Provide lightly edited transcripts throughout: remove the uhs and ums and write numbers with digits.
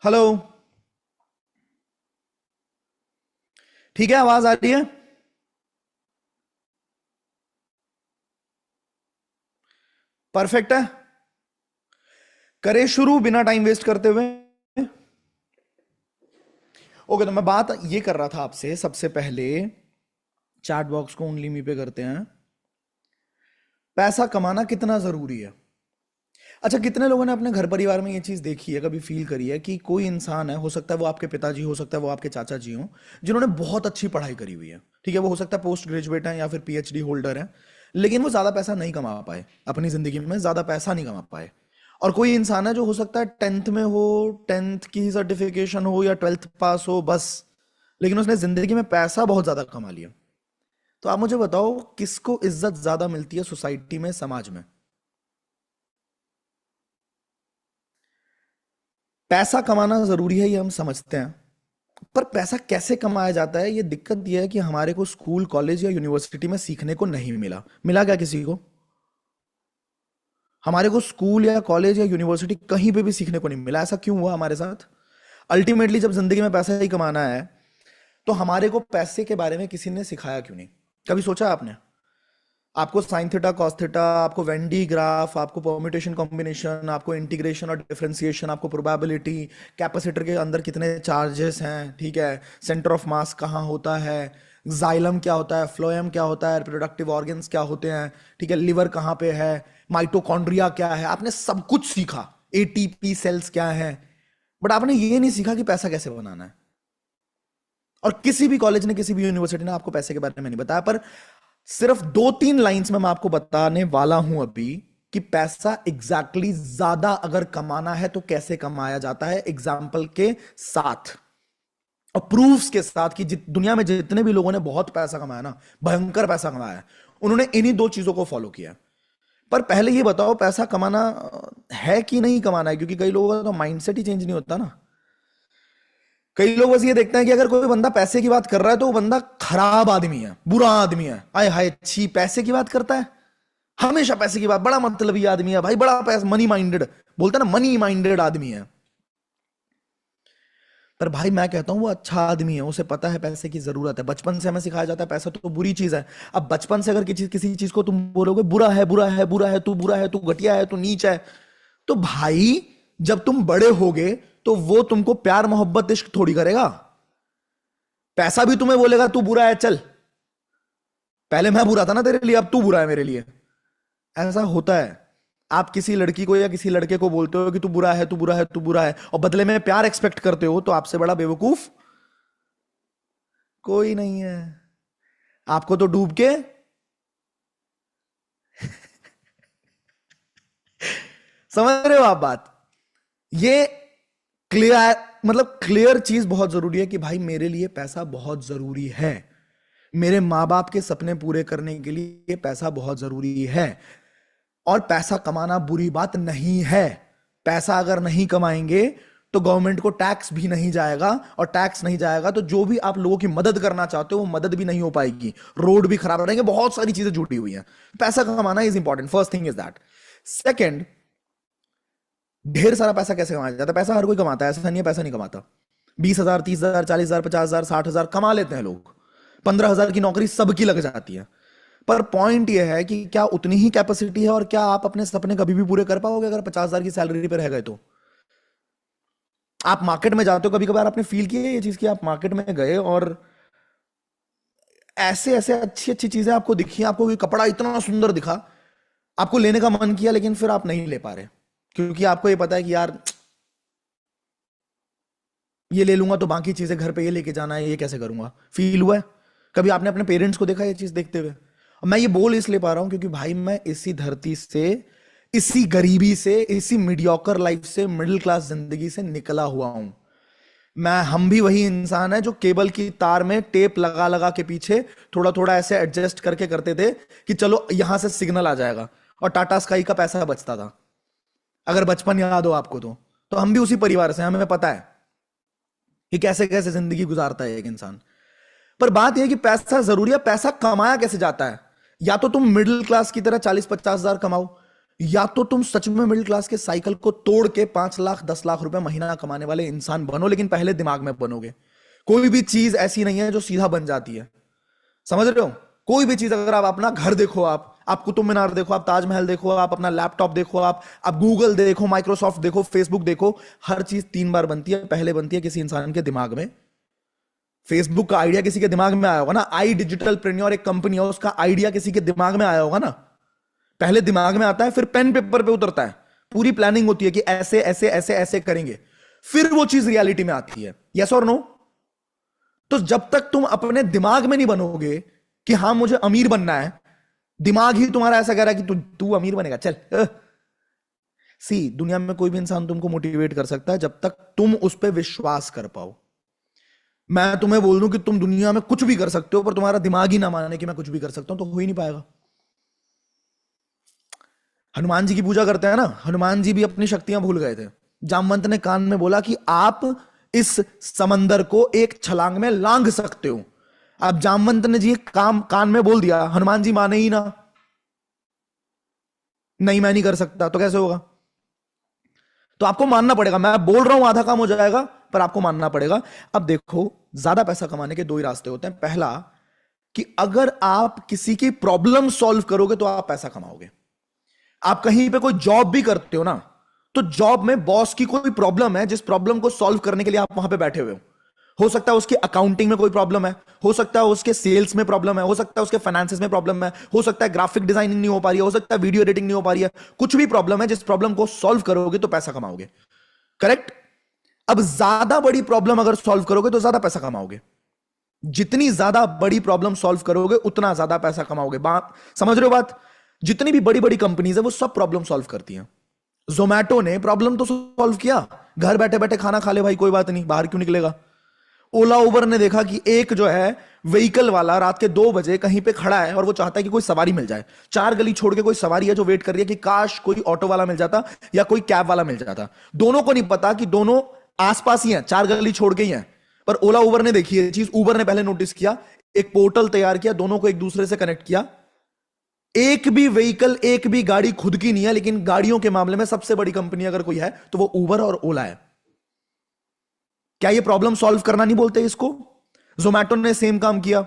Hello. ठीक है, आवाज आ रही है? परफेक्ट है। करें शुरू बिना टाइम वेस्ट करते हुए। ओके, तो मैं बात ये कर रहा था आपसे सबसे पहले। चैट बॉक्स को ओनली मी पे करते हैं। पैसा कमाना कितना जरूरी है? अच्छा, कितने लोगों ने अपने घर परिवार में ये चीज देखी है, कभी फील करी है कि कोई इंसान है, हो सकता है वो आपके पिताजी, हो सकता है वो आपके चाचा जी हो, जिन्होंने बहुत अच्छी पढ़ाई करी हुई है, ठीक है, वो हो सकता है पोस्ट ग्रेजुएट है या फिर पीएचडी होल्डर है, लेकिन वो ज्यादा पैसा नहीं कमा पाए, अपनी जिंदगी में ज्यादा पैसा नहीं कमा पाए। और कोई इंसान है जो हो सकता है टेंथ में हो, टेंथ की सर्टिफिकेशन हो या ट्वेल्थ पास हो बस, लेकिन उसने जिंदगी में पैसा बहुत ज्यादा कमा लिया। तो आप मुझे बताओ, किसको इज्जत ज्यादा मिलती है सोसाइटी में, समाज में? पैसा कमाना जरूरी है, ये हम समझते हैं, पर पैसा कैसे कमाया जाता है, ये दिक्कत ये है कि हमारे को स्कूल कॉलेज या यूनिवर्सिटी में सीखने को नहीं मिला। मिला क्या किसी को? हमारे को स्कूल या कॉलेज या यूनिवर्सिटी कहीं पे भी सीखने को नहीं मिला। ऐसा क्यों हुआ हमारे साथ? अल्टीमेटली जब जिंदगी में पैसा ही कमाना है, तो हमारे को पैसे के बारे में किसी ने सिखाया क्यों नहीं? कभी सोचा आपने? आपको साइन थीटा, कॉस थीटा, आपको वेंडी ग्राफ, आपको परम्यूटेशन कॉम्बिनेशन, आपको इंटीग्रेशन और डिफरेंशिएशन, आपको प्रोबेबिलिटी, कैपेसिटर के अंदर कितने चार्जेस हैं, ठीक है, सेंटर ऑफ मास कहाँ होता है, जाइलम क्या होता है, फ्लोएम क्या होता है, रिप्रोडक्टिव ऑर्गन्स क्या होते हैं, ठीक है, लिवर कहाँ पे है, माइटोकॉन्ड्रिया क्या है, आपने सब कुछ सीखा, एटीपी सेल्स क्या है, बट आपने ये नहीं सीखा कि पैसा कैसे बनाना है। और किसी भी कॉलेज ने, किसी भी यूनिवर्सिटी ने आपको पैसे के बारे में नहीं बताया। पर सिर्फ दो तीन लाइंस में मैं आपको बताने वाला हूं अभी कि पैसा एग्जैक्टली ज्यादा अगर कमाना है तो कैसे कमाया जाता है, एग्जाम्पल के साथ और प्रूफ्स के साथ कि दुनिया में जितने भी लोगों ने बहुत पैसा कमाया ना, भयंकर पैसा कमाया है, उन्होंने इन्हीं दो चीजों को फॉलो किया है। पर पहले ये बताओ, पैसा कमाना है कि नहीं कमाना है? क्योंकि कई लोगों का तो माइंडसेट ही चेंज नहीं होता ना। कई लोग बस ये देखते हैं कि अगर कोई बंदा पैसे की बात कर रहा है तो वो बंदा खराब आदमी है, बुरा आदमी है, आय हाय छी पैसे की बात करता है, हमेशा पैसे की बात, बड़ा मतलबी आदमी है भाई, बड़ा पैसा, मनी माइंडेड, बोलता है ना, मनी माइंडेड आदमी है। पर भाई मैं कहता हूं वो अच्छा आदमी है, उसे पता है पैसे की जरूरत है, बचपन से हमें सिखाया जाता है पैसा तो बुरी चीज है। अब बचपन से अगर किसी किसी चीज को तुम बोलोगे बुरा है, बुरा है, बुरा है, तू बुरा है, तू घटिया है, तू नीच है, तो भाई जब तुम बड़े होगे तो वो तुमको प्यार मोहब्बत इश्क थोड़ी करेगा। पैसा भी तुम्हें बोलेगा तू बुरा है, चल, पहले मैं बुरा था ना तेरे लिए, अब तू बुरा है मेरे लिए। ऐसा होता है। आप किसी लड़की को या किसी लड़के को बोलते हो कि तू बुरा है, तू बुरा है, तू बुरा है, और बदले में प्यार एक्सपेक्ट करते हो, तो आपसे बड़ा बेवकूफ कोई नहीं है। आपको तो डूब के, समझ रहे हो आप बात? ये क्लियर, मतलब क्लियर चीज बहुत जरूरी है कि भाई मेरे लिए पैसा बहुत जरूरी है, मेरे माँ बाप के सपने पूरे करने के लिए पैसा बहुत जरूरी है। और पैसा कमाना बुरी बात नहीं है। पैसा अगर नहीं कमाएंगे तो गवर्नमेंट को टैक्स भी नहीं जाएगा, और टैक्स नहीं जाएगा तो जो भी आप लोगों की मदद करना चाहते हो वो मदद भी नहीं हो पाएगी, रोड भी खराब रहेंगे, बहुत सारी चीजें जुड़ी हुई हैं। पैसा कमाना is important, first thing is that. Second, ढेर सारा पैसा कैसे कमाया जाता है? पैसा हर कोई कमाता है, ऐसा नहीं है पैसा नहीं कमाता। 20,000, 30,000, 40,000, 50,000, 60,000 कमा लेते हैं लोग। 15,000 की नौकरी सबकी लग जाती है। पर पॉइंट यह है कि क्या उतनी ही कैपेसिटी है, और क्या आप अपने सपने कभी भी पूरे कर पाओगे अगर 50,000 की सैलरी पर रह गए तो? आप मार्केट में जाते हो, कभी कभार आपने फील किया है ये चीज कि आप मार्केट में गए और ऐसे ऐसे अच्छी अच्छी चीजें आपको दिखी, आपको कोई कपड़ा इतना सुंदर दिखा, आपको लेने का मन किया, लेकिन फिर आप नहीं ले पा रहे, क्योंकि आपको ये पता है कि यार ये ले लूंगा तो बाकी चीजें घर पे ये लेके जाना है, ये कैसे करूंगा? फील हुआ है? कभी आपने अपने पेरेंट्स को देखा ये चीज देखते हुए? और मैं ये बोल इसलिए पा रहा हूं क्योंकि भाई मैं इसी धरती से, इसी गरीबी से, इसी मीडियोकर लाइफ से, मिडिल क्लास जिंदगी से निकला हुआ हूं। हम भी वही इंसान है जो केबल की तार में टेप लगा लगा के पीछे थोड़ा थोड़ा ऐसे एडजस्ट करके करते थे कि चलो यहां से सिग्नल आ जाएगा, और टाटा स्काई का पैसा बचता था, अगर बचपन याद हो आपको तो हम भी उसी परिवार से हैं, हमें पता है कि कैसे कैसे जिंदगी गुजारता है एक इंसान। पर बात यह है कि पैसा जरूरी है, पैसा कमाया कैसे जाता है? या तो तुम मिडिल क्लास की तरह 40-50 हजार कमाओ, या तो तुम सच में मिडिल क्लास के साइकिल को तोड़ के 5 लाख 10 लाख रुपए महीना कमाने वाले इंसान बनो, लेकिन पहले दिमाग में बनोगे। कोई भी चीज ऐसी नहीं है जो सीधा बन जाती है, समझ रहे हो? कोई भी चीज, अगर आप अपना घर देखो, आप कुतुब मीनार देखो, आप ताजमहल देखो, आप अपना लैपटॉप देखो, आप गूगल देखो, माइक्रोसॉफ्ट देखो, फेसबुक देखो, हर चीज 3 बार बनती है। पहले बनती है किसी इंसान के दिमाग में। फेसबुक का आइडिया किसी के दिमाग में आया होगा ना, आई डिजिटल प्रेन्योर एक कंपनी है, उसका आइडिया किसी के दिमाग में आया होगा ना। पहले दिमाग में आता है, फिर पेन पेपर पे उतरता है, पूरी प्लानिंग होती है कि ऐसे ऐसे ऐसे ऐसे करेंगे, फिर वो चीज रियलिटी में आती है। यस और नो? तो जब तक तुम अपने दिमाग में नहीं बनोगे कि हाँ मुझे अमीर बनना है, दिमाग ही तुम्हारा ऐसा कह रहा है कि तू तू अमीर बनेगा, चल। सी, दुनिया में कोई भी इंसान तुमको मोटिवेट कर सकता है जब तक तुम उस पर विश्वास कर पाओ। मैं तुम्हें बोल दूं कि तुम दुनिया में कुछ भी कर सकते हो, पर तुम्हारा दिमाग ही ना माने कि मैं कुछ भी कर सकता हूं, तो हो ही नहीं पाएगा। हनुमान जी की पूजा करते हैं ना, हनुमान जी भी अपनी शक्तियां भूल गए थे। जामवंत ने कान में बोला कि आप इस समंदर को एक छलांग में लांघ सकते हो। अब जामवंत ने जी काम कान में बोल दिया, हनुमान जी माने ही ना, नहीं मैं नहीं कर सकता, तो कैसे होगा? तो आपको मानना पड़ेगा। मैं बोल रहा हूं आधा काम हो जाएगा, पर आपको मानना पड़ेगा। अब देखो, ज्यादा पैसा कमाने के दो ही रास्ते होते हैं। पहला, कि अगर आप किसी की प्रॉब्लम सॉल्व करोगे तो आप पैसा कमाओगे। आप कहीं पे कोई जॉब भी करते हो ना, तो जॉब में बॉस की कोई प्रॉब्लम है, जिस प्रॉब्लम को सॉल्व करने के लिए आप वहां पे बैठे हुए हो सकता है उसकी अकाउंटिंग में कोई प्रॉब्लम है, हो सकता है उसके सेल्स में प्रॉब्लम है, हो सकता है उसके फाइनेंसेस में प्रॉब्लम है, हो सकता है ग्राफिक डिजाइनिंग नहीं हो पा रही है, हो सकता है वीडियो एडिटिंग नहीं हो पा रही है। कुछ भी प्रॉब्लम है, जिस प्रॉब्लम को सॉल्व करोगे तो पैसा कमाओगे। करेक्ट? अब ज्यादा बड़ी प्रॉब्लम अगर सॉल्व करोगे तो ज्यादा पैसा कमाओगे। जितनी ज्यादा बड़ी प्रॉब्लम सॉल्व करोगे उतना ज्यादा पैसा कमाओगे। बात समझ रहे हो? बात, जितनी भी बड़ी बड़ी कंपनीज है वो सब प्रॉब्लम सॉल्व करती हैं। जोमैटो ने प्रॉब्लम तो सॉल्व किया, घर बैठे बैठे खाना खा ले भाई, कोई बात नहीं, बाहर क्यों निकलेगा। ओला उबर ने देखा कि एक जो है व्हीकल वाला रात के 2 बजे कहीं पे खड़ा है और वो चाहता है कि कोई सवारी मिल जाए। 4 गली छोड़ के कोई सवारी है जो वेट कर रही है कि काश कोई ऑटो वाला मिल जाता या कोई कैब वाला मिल जाता। दोनों को नहीं पता कि दोनों आसपास ही हैं, 4 गली छोड़ के ही हैं। पर ओला उबर ने देखी है चीज, उबर ने पहले नोटिस किया, एक पोर्टल तैयार किया, दोनों को एक दूसरे से कनेक्ट किया। एक भी व्हीकल, एक भी गाड़ी खुद की नहीं है, लेकिन गाड़ियों के मामले में सबसे बड़ी कंपनी अगर कोई है तो वो उबर और ओला है। क्या ये प्रॉब्लम सॉल्व करना नहीं बोलते इसको? जोमैटो ने सेम काम किया।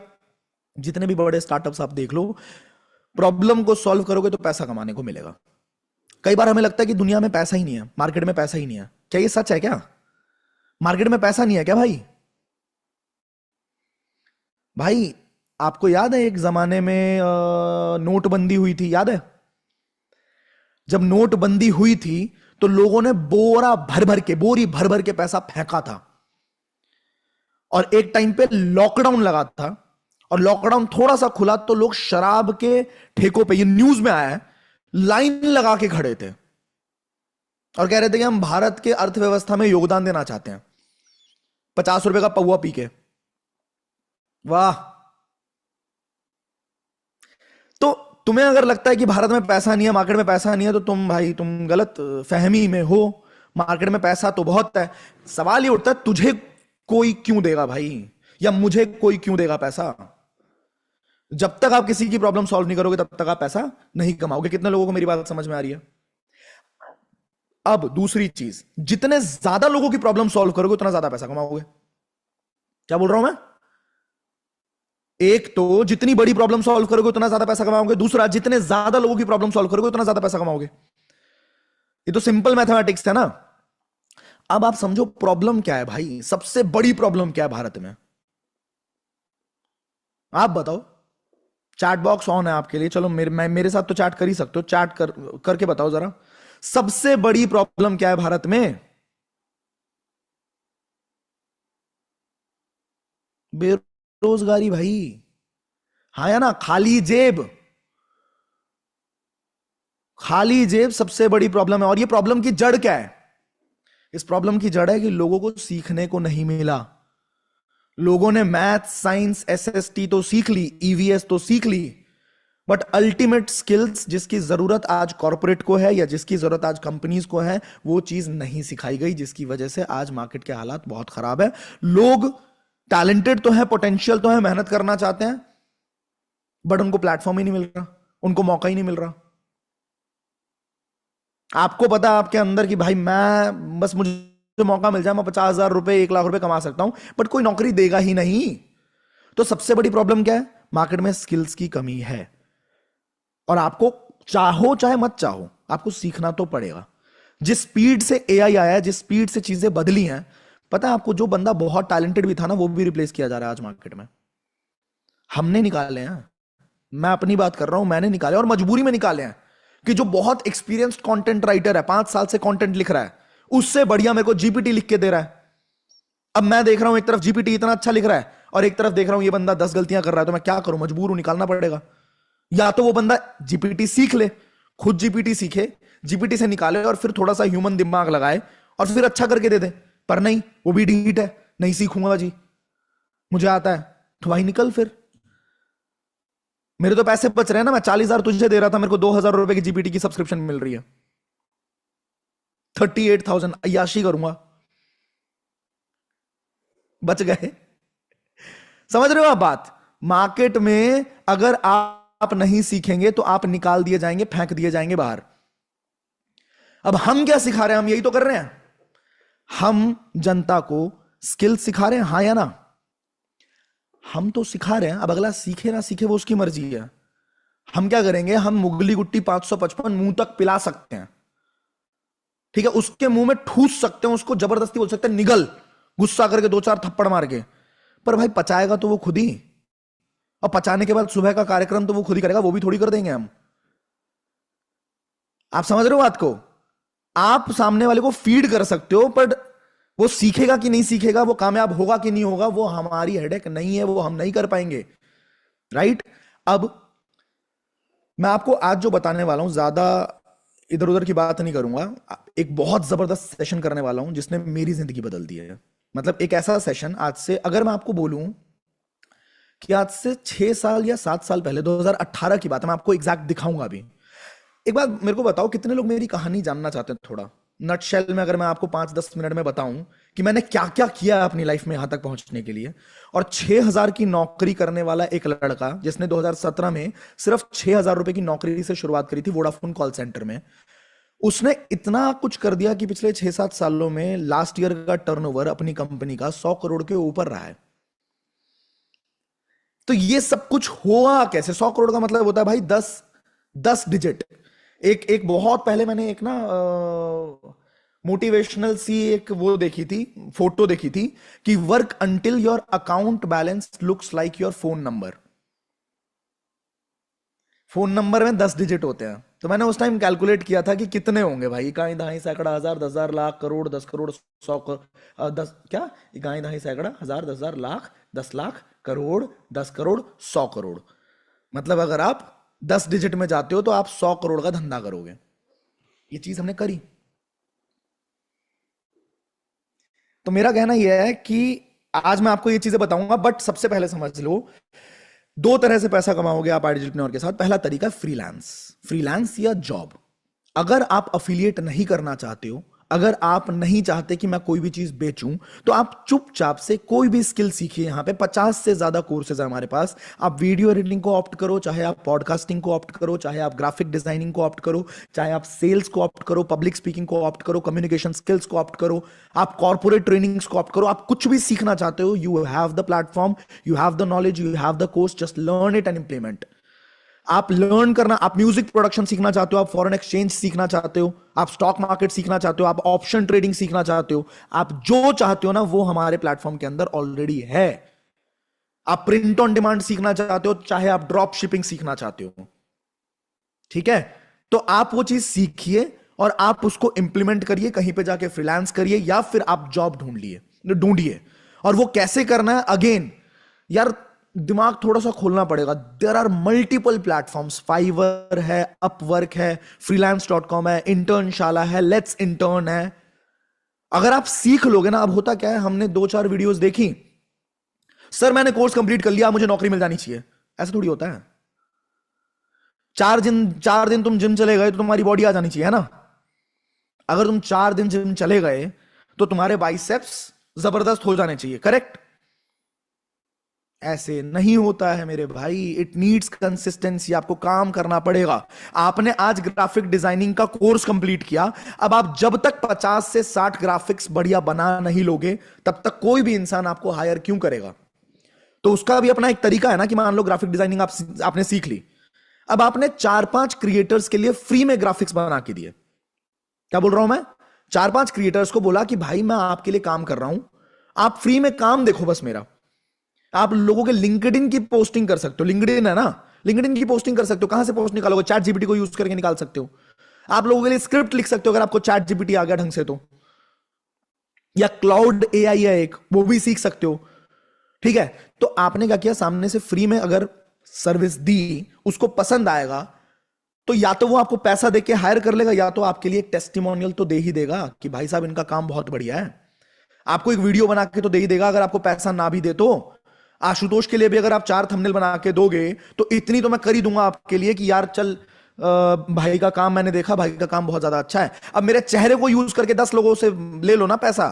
जितने भी बड़े स्टार्टअप्स आप देख लो, प्रॉब्लम को सॉल्व करोगे तो पैसा कमाने को मिलेगा। कई बार हमें लगता है कि दुनिया में पैसा ही नहीं है, मार्केट में पैसा ही नहीं है। क्या ये सच है? क्या मार्केट में पैसा नहीं है क्या भाई? भाई, आपको याद है एक जमाने में नोटबंदी हुई थी, याद है? जब नोटबंदी हुई थी तो लोगों ने बोरा भर भर के, बोरी भर भर के पैसा फेंका था। और एक टाइम पे लॉकडाउन लगा था, और लॉकडाउन थोड़ा सा खुला तो लोग शराब के ठेकों पे, ये न्यूज में आया है, लाइन लगा के खड़े थे और कह रहे थे कि हम भारत के अर्थव्यवस्था में योगदान देना चाहते हैं, 50 रुपए का पौवा पी के। वाह! तो तुम्हें अगर लगता है कि भारत में पैसा नहीं है, मार्केट में पैसा नहीं है, तो तुम भाई तुम गलत फहमी में हो। मार्केट में पैसा तो बहुत है। सवाल ये उठता है, तुझे कोई क्यों देगा भाई, या मुझे कोई क्यों देगा पैसा? जब तक आप किसी की प्रॉब्लम सॉल्व नहीं करोगे तब तक आप पैसा नहीं कमाओगे। कितने लोगों को मेरी बात समझ में आ रही है? अब दूसरी चीज, जितने ज्यादा लोगों की प्रॉब्लम सॉल्व करोगे उतना ज्यादा पैसा कमाओगे। क्या बोल रहा हूं मैं? एक तो जितनी बड़ी प्रॉब्लम सॉल्व करोगे उतना ज्यादा पैसा कमाओगे, दूसरा जितने ज्यादा लोगों की प्रॉब्लम सॉल्व करोगे उतना ज्यादा पैसा कमाओगे। ये तो सिंपल मैथमेटिक्स है ना। अब आप समझो प्रॉब्लम क्या है भाई, सबसे बड़ी प्रॉब्लम क्या है भारत में? आप बताओ। चैट बॉक्स ऑन है आपके लिए, चलो मेरे साथ तो चैट कर ही सकते हो, चैट करके बताओ जरा, सबसे बड़ी प्रॉब्लम क्या है भारत में? बेरोजगारी भाई। हाँ या ना? खाली जेब। खाली जेब सबसे बड़ी प्रॉब्लम है। और ये प्रॉब्लम की जड़ क्या है? इस प्रॉब्लम की जड़ है कि लोगों को सीखने को नहीं मिला। लोगों ने मैथ, साइंस, एसएसटी तो सीख ली, ईवीएस तो सीख ली, बट अल्टीमेट स्किल्स जिसकी जरूरत आज कॉर्पोरेट को है या जिसकी जरूरत आज कंपनीज को है, वो चीज नहीं सिखाई गई, जिसकी वजह से आज मार्केट के हालात बहुत खराब है। लोग टैलेंटेड तो है, पोटेंशियल तो है, मेहनत करना चाहते हैं, बट उनको प्लेटफॉर्म ही नहीं मिल रहा, उनको मौका ही नहीं मिल रहा। आपको पता है आपके अंदर कि भाई मैं बस मुझे मौका मिल जाए मैं 50,000 रुपए 1 लाख रुपए कमा सकता हूं, बट कोई नौकरी देगा ही नहीं। तो सबसे बड़ी प्रॉब्लम क्या है? मार्केट में स्किल्स की कमी है। और आपको चाहो चाहे मत चाहो आपको सीखना तो पड़ेगा। जिस स्पीड से एआई आया है, जिस स्पीड से चीजें बदली हैं, पता है आपको, जो बंदा बहुत टैलेंटेड भी था ना, वो भी रिप्लेस किया जा रहा है आज मार्केट में। हमने निकाले हैं, मैं अपनी बात कर रहा हूं, मैंने निकाले और मजबूरी में निकाले हैं। कि जो बहुत एक्सपीरियंस्ड कंटेंट राइटर है, 5 साल से कंटेंट लिख रहा है, उससे बढ़िया मेरे को जीपीटी लिख के दे रहा है। अब मैं देख रहा हूं एक तरफ जीपीटी इतना अच्छा लिख रहा है और एक तरफ देख रहा हूं ये बंदा 10 गलतियां कर रहा है, तो मैं क्या करूं? मजबूर हूं, निकालना पड़ेगा। या तो वो बंदा जीपीटी सीख ले, खुद जीपीटी सीखे, जीपीटी से निकाले और फिर थोड़ा सा ह्यूमन दिमाग लगाए और फिर अच्छा करके दे दे। पर नहीं, वो भी ढीठ है, नहीं सीखूंगा जी, मुझे आता है। तो भाई निकल फिर। मेरे तो पैसे बच रहे हैं ना, मैं 40,000 तुझे दे रहा था, मेरे को 2,000 रुपए की जीपीटी की सब्सक्रिप्शन मिल रही है। 38,000 अय्याशी करूंगा, बच गए। समझ रहे हो आप बात? मार्केट में अगर आप नहीं सीखेंगे तो आप निकाल दिए जाएंगे, फेंक दिए जाएंगे बाहर। अब हम क्या सिखा रहे हैं? हम यही तो कर रहे हैं। हम जनता को स्किल सिखा रहे हैं, हाँ या ना? हम तो सिखा रहे हैं, अब अगला सीखे ना सीखे वो उसकी मर्जी है। हम क्या करेंगे? हम मुगली गुट्टी 555 मुंह तक पिला सकते हैं, ठीक है, उसके मुंह में ठूस सकते हैं, उसको जबरदस्ती बोल सकते हैं निगल, गुस्सा करके 2 4 थप्पड़ मार के। पर भाई पचाएगा तो वो खुद ही, और पचाने के बाद सुबह का कार्यक्रम तो वो खुद ही करेगा, वो भी थोड़ी कर देंगे हम। आप समझ रहे हो बात को? आप सामने वाले को फीड कर सकते हो, पर वो सीखेगा कि नहीं सीखेगा, वो कामयाब होगा कि नहीं होगा, वो हमारी हेडेक नहीं है, वो हम नहीं कर पाएंगे। राइट? अब मैं आपको आज जो बताने वाला हूं, ज्यादा इधर उधर की बात नहीं करूंगा। एक बहुत जबरदस्त सेशन करने वाला हूं जिसने मेरी जिंदगी बदल दी है। मतलब एक ऐसा सेशन, आज से अगर मैं आपको बोलूं कि आज से 6 साल या 7 साल पहले, 2018 की बात है, मैं आपको एग्जैक्ट दिखाऊंगा अभी। एक बात मेरे को बताओ, कितने लोग मेरी कहानी जानना चाहते हैं? थोड़ा नटशेल में अगर मैं आपको 5-10 मिनट में बताऊं कि मैंने क्या क्या किया अपनी लाइफ में यहां तक पहुंचने के लिए। और 6,000 की नौकरी करने वाला एक लड़का जिसने 2017 में सिर्फ 6,000 रुपए की नौकरी से शुरुआत करी थी वोडाफोन कॉल सेंटर में, उसने इतना कुछ कर दिया कि पिछले 6-7 सालों में लास्ट ईयर का टर्नओवर अपनी कंपनी का 100 करोड़ के ऊपर रहा है। तो ये सब कुछ हुआ कैसे? 100 करोड़ का मतलब होता है भाई 10 डिजिट। एक एक बहुत पहले मैंने एक ना मोटिवेशनल सी एक वो देखी थी, फोटो देखी थी कि work until your account balance looks like your phone number. Phone number में 10 डिजिट होते हैं। तो मैंने उस टाइम कैलकुलेट किया था कि कितने होंगे भाई, इकाई दहाई सैकड़ा हजार 10,000 लाख करोड़ 10 करोड़ 100 करोड़ 10 क्या, इकाई दहाई सैकड़ा हजार 10,000 लाख 10 लाख करोड़ 10 करोड़ 100 करोड़। मतलब अगर आप 10 डिजिट में जाते हो तो आप 100 करोड़ का धंधा करोगे। ये चीज हमने करी। तो मेरा कहना यह है कि आज मैं आपको ये चीजें बताऊंगा, बट सबसे पहले समझ लो, 2 तरह से पैसा कमाओगे आप आइडियलप्रेन्योर के साथ। पहला तरीका फ्रीलांस, फ्रीलांस या जॉब। अगर आप अफिलिएट नहीं करना चाहते हो, अगर आप नहीं चाहते कि मैं कोई भी चीज बेचूं, तो आप चुपचाप से कोई भी स्किल सीखिए। यहां पे 50 से ज्यादा कोर्सेज है हमारे पास। आप वीडियो एडिटिंग को ऑप्ट करो, चाहे आप पॉडकास्टिंग को ऑप्ट करो, चाहे आप ग्राफिक डिजाइनिंग को ऑप्ट करो, चाहे आप सेल्स को ऑप्ट करो, पब्लिक स्पीकिंग को ऑप्ट करो, कम्युनिकेशन स्किल्स को ऑप्ट करो, आप कॉर्पोरेट ट्रेनिंग्स को ऑप्ट करो। आप कुछ भी सीखना चाहते हो, you have the platform, you have the knowledge, you have the course, just learn it and implement. आप लर्न करना, आप म्यूजिक प्रोडक्शन सीखना चाहते हो, आप फॉरेन एक्सचेंज सीखना चाहते हो, आप स्टॉक मार्केट सीखना चाहते हो, आप ऑप्शन ट्रेडिंग सीखना चाहते हो, आप जो चाहते हो ना वो हमारे प्लेटफॉर्म के अंदर ऑलरेडी है। आप प्रिंट ऑन डिमांड सीखना चाहते हो, चाहे आप ड्रॉप शिपिंग सीखना चाहते हो, ठीक है, तो आप वो चीज सीखिए और आप उसको इंप्लीमेंट करिए, कहीं पे जाके फ्रीलांस करिए या फिर आप जॉब ढूंढिए। और वो कैसे करना है? अगेन यार, दिमाग थोड़ा सा खोलना पड़ेगा। There are multiple platforms, Fiverr है, अपवर्क है, freelance.com है, इंटर्नशाला है, लेट्स इंटर्न है। अगर आप सीख लोगे ना, अब होता क्या है, हमने 2-4 वीडियोस देखी, सर मैंने कोर्स कंप्लीट कर लिया, मुझे नौकरी मिल जानी चाहिए। ऐसा थोड़ी होता है। 4 दिन तुम जिम चले गए तो तुम्हारी बॉडी आ जानी चाहिए, है ना? अगर तुम 4 दिन जिम चले गए तो तुम्हारे बाइसेप्स जबरदस्त हो जाने चाहिए, करेक्ट? ऐसे नहीं होता है मेरे भाई, इट नीड्स कंसिस्टेंसी, आपको काम करना पड़ेगा। आपने आज ग्राफिक डिजाइनिंग का कोर्स कंप्लीट किया, अब आप जब तक 50 से 60 ग्राफिक्स बढ़िया बना नहीं लोगे, तब तक कोई भी इंसान आपको हायर क्यों करेगा? तो उसका भी अपना एक तरीका है ना, कि मान लो ग्राफिक डिजाइनिंग आपने सीख ली, अब आपने 4-5 क्रिएटर्स के लिए फ्री में ग्राफिक्स बना के दिए। क्या बोल रहा हूं मैं? 4-5 क्रिएटर्स को बोला कि भाई मैं आपके लिए काम कर रहा हूं, आप फ्री में काम देखो बस मेरा। आप लोगों के लिंक्डइन की पोस्टिंग कर सकते हो, लिंक्डइन है ना, लिंक्डइन की पोस्टिंग कर सकते हो। कहां से पोस्ट निकालोगे? चैट जीपीटी को यूज करके निकाल सकते हो। आप लोगों के लिए स्क्रिप्ट लिख सकते हो अगर आपको चैट जीपीटी आ गया ढंग से तो, या क्लाउड एआई है एक, वो भी सीख सकते हो। ठीक है, तो आपने क्या किया, सामने से फ्री में अगर सर्विस दी, उसको पसंद आएगा तो या तो वो आपको पैसा देके हायर कर लेगा, या तो आपके लिए एक टेस्टिमोनियल तो दे ही देगा कि भाई साहब इनका काम बहुत बढ़िया है। आपको एक वीडियो बना के तो दे ही देगा, अगर आपको पैसा ना भी दे तो। आशुतोष के लिए भी अगर आप 4 थंबनेल बना के दोगे तो इतनी तो मैं कर ही दूंगा आपके लिए कि यार चल, भाई का काम मैंने देखा, भाई का काम बहुत ज्यादा अच्छा है, अब मेरे चेहरे को यूज करके 10 लोगों से ले लो ना पैसा।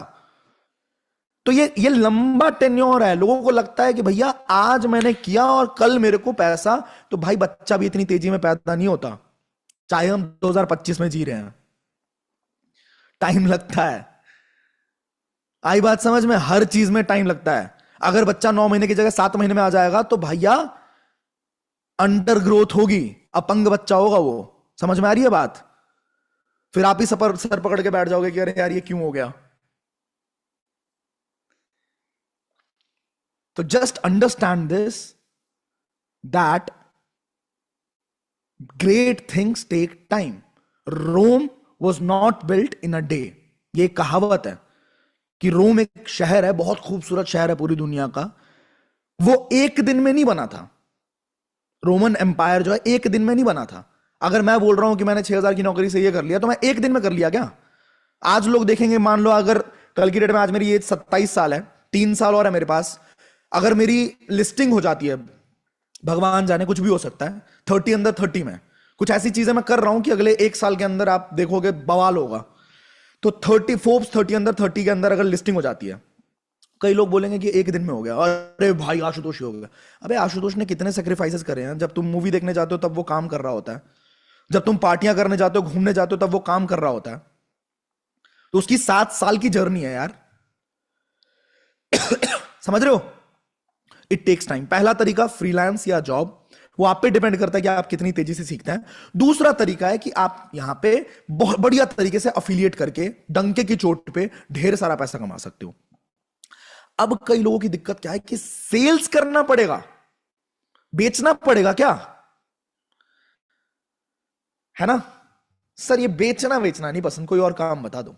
तो ये लंबा टेन्योर है। लोगों को लगता है कि भैया आज मैंने किया और कल मेरे को पैसा, तो भाई बच्चा भी इतनी तेजी में पैदा नहीं होता, चाहे हम 2025 में जी रहे हैं, टाइम लगता है। आई बात समझ में? हर चीज में टाइम लगता है। अगर बच्चा 9 महीने की जगह 7 महीने में आ जाएगा तो भैया अंडर ग्रोथ होगी, अपंग बच्चा होगा वो। समझ में आ रही है बात? फिर आप ही सर पकड़ के बैठ जाओगे कि अरे यार ये क्यों हो गया। तो just understand this, that great things take time. Rome was not built in a day. ये कहावत है कि रोम एक शहर है, बहुत खूबसूरत शहर है पूरी दुनिया का, वो एक दिन में नहीं बना था। रोमन एम्पायर जो है एक दिन में नहीं बना था। अगर मैं बोल रहा हूं कि मैंने 6,000 की नौकरी से ये कर लिया, तो मैं एक दिन में कर लिया क्या? आज लोग देखेंगे, मान लो अगर कल की डेट में, आज मेरी एज 27 साल है, 3 साल और है मेरे पास, अगर मेरी लिस्टिंग हो जाती है, भगवान जाने कुछ भी हो सकता है, 30 अंदर 30 में कुछ ऐसी चीजें मैं कर रहा हूं कि अगले 1 साल के अंदर आप देखोगे बवाल होगा, तो 30 फोर्ब्स 30 अंदर 30 के अंदर अगर लिस्टिंग हो जाती है, कई लोग बोलेंगे कि एक दिन में हो गया, अरे भाई आशुतोष ही हो गया। अबे आशुतोष ने कितने सेक्रीफाइसेस करे हैं। जब तुम मूवी देखने जाते हो तब वो काम कर रहा होता है, जब तुम पार्टियां करने जाते हो, घूमने जाते हो, तब वो काम कर रहा होता है। तो उसकी 7 साल की जर्नी है यार। समझ रहे हो? It takes time. पहला तरीका फ्रीलांस या जॉब, वो आप पे डिपेंड करता है कि आप कितनी तेजी से सीखते हैं। दूसरा तरीका है कि आप यहां पे बहुत बढ़िया तरीके से अफिलिएट करके डंके की चोट पे ढेर सारा पैसा कमा सकते हो। अब कई लोगों की दिक्कत क्या है कि सेल्स करना पड़ेगा, बेचना पड़ेगा क्या, है ना? सर ये बेचना बेचना नहीं पसंद, कोई और काम बता दो।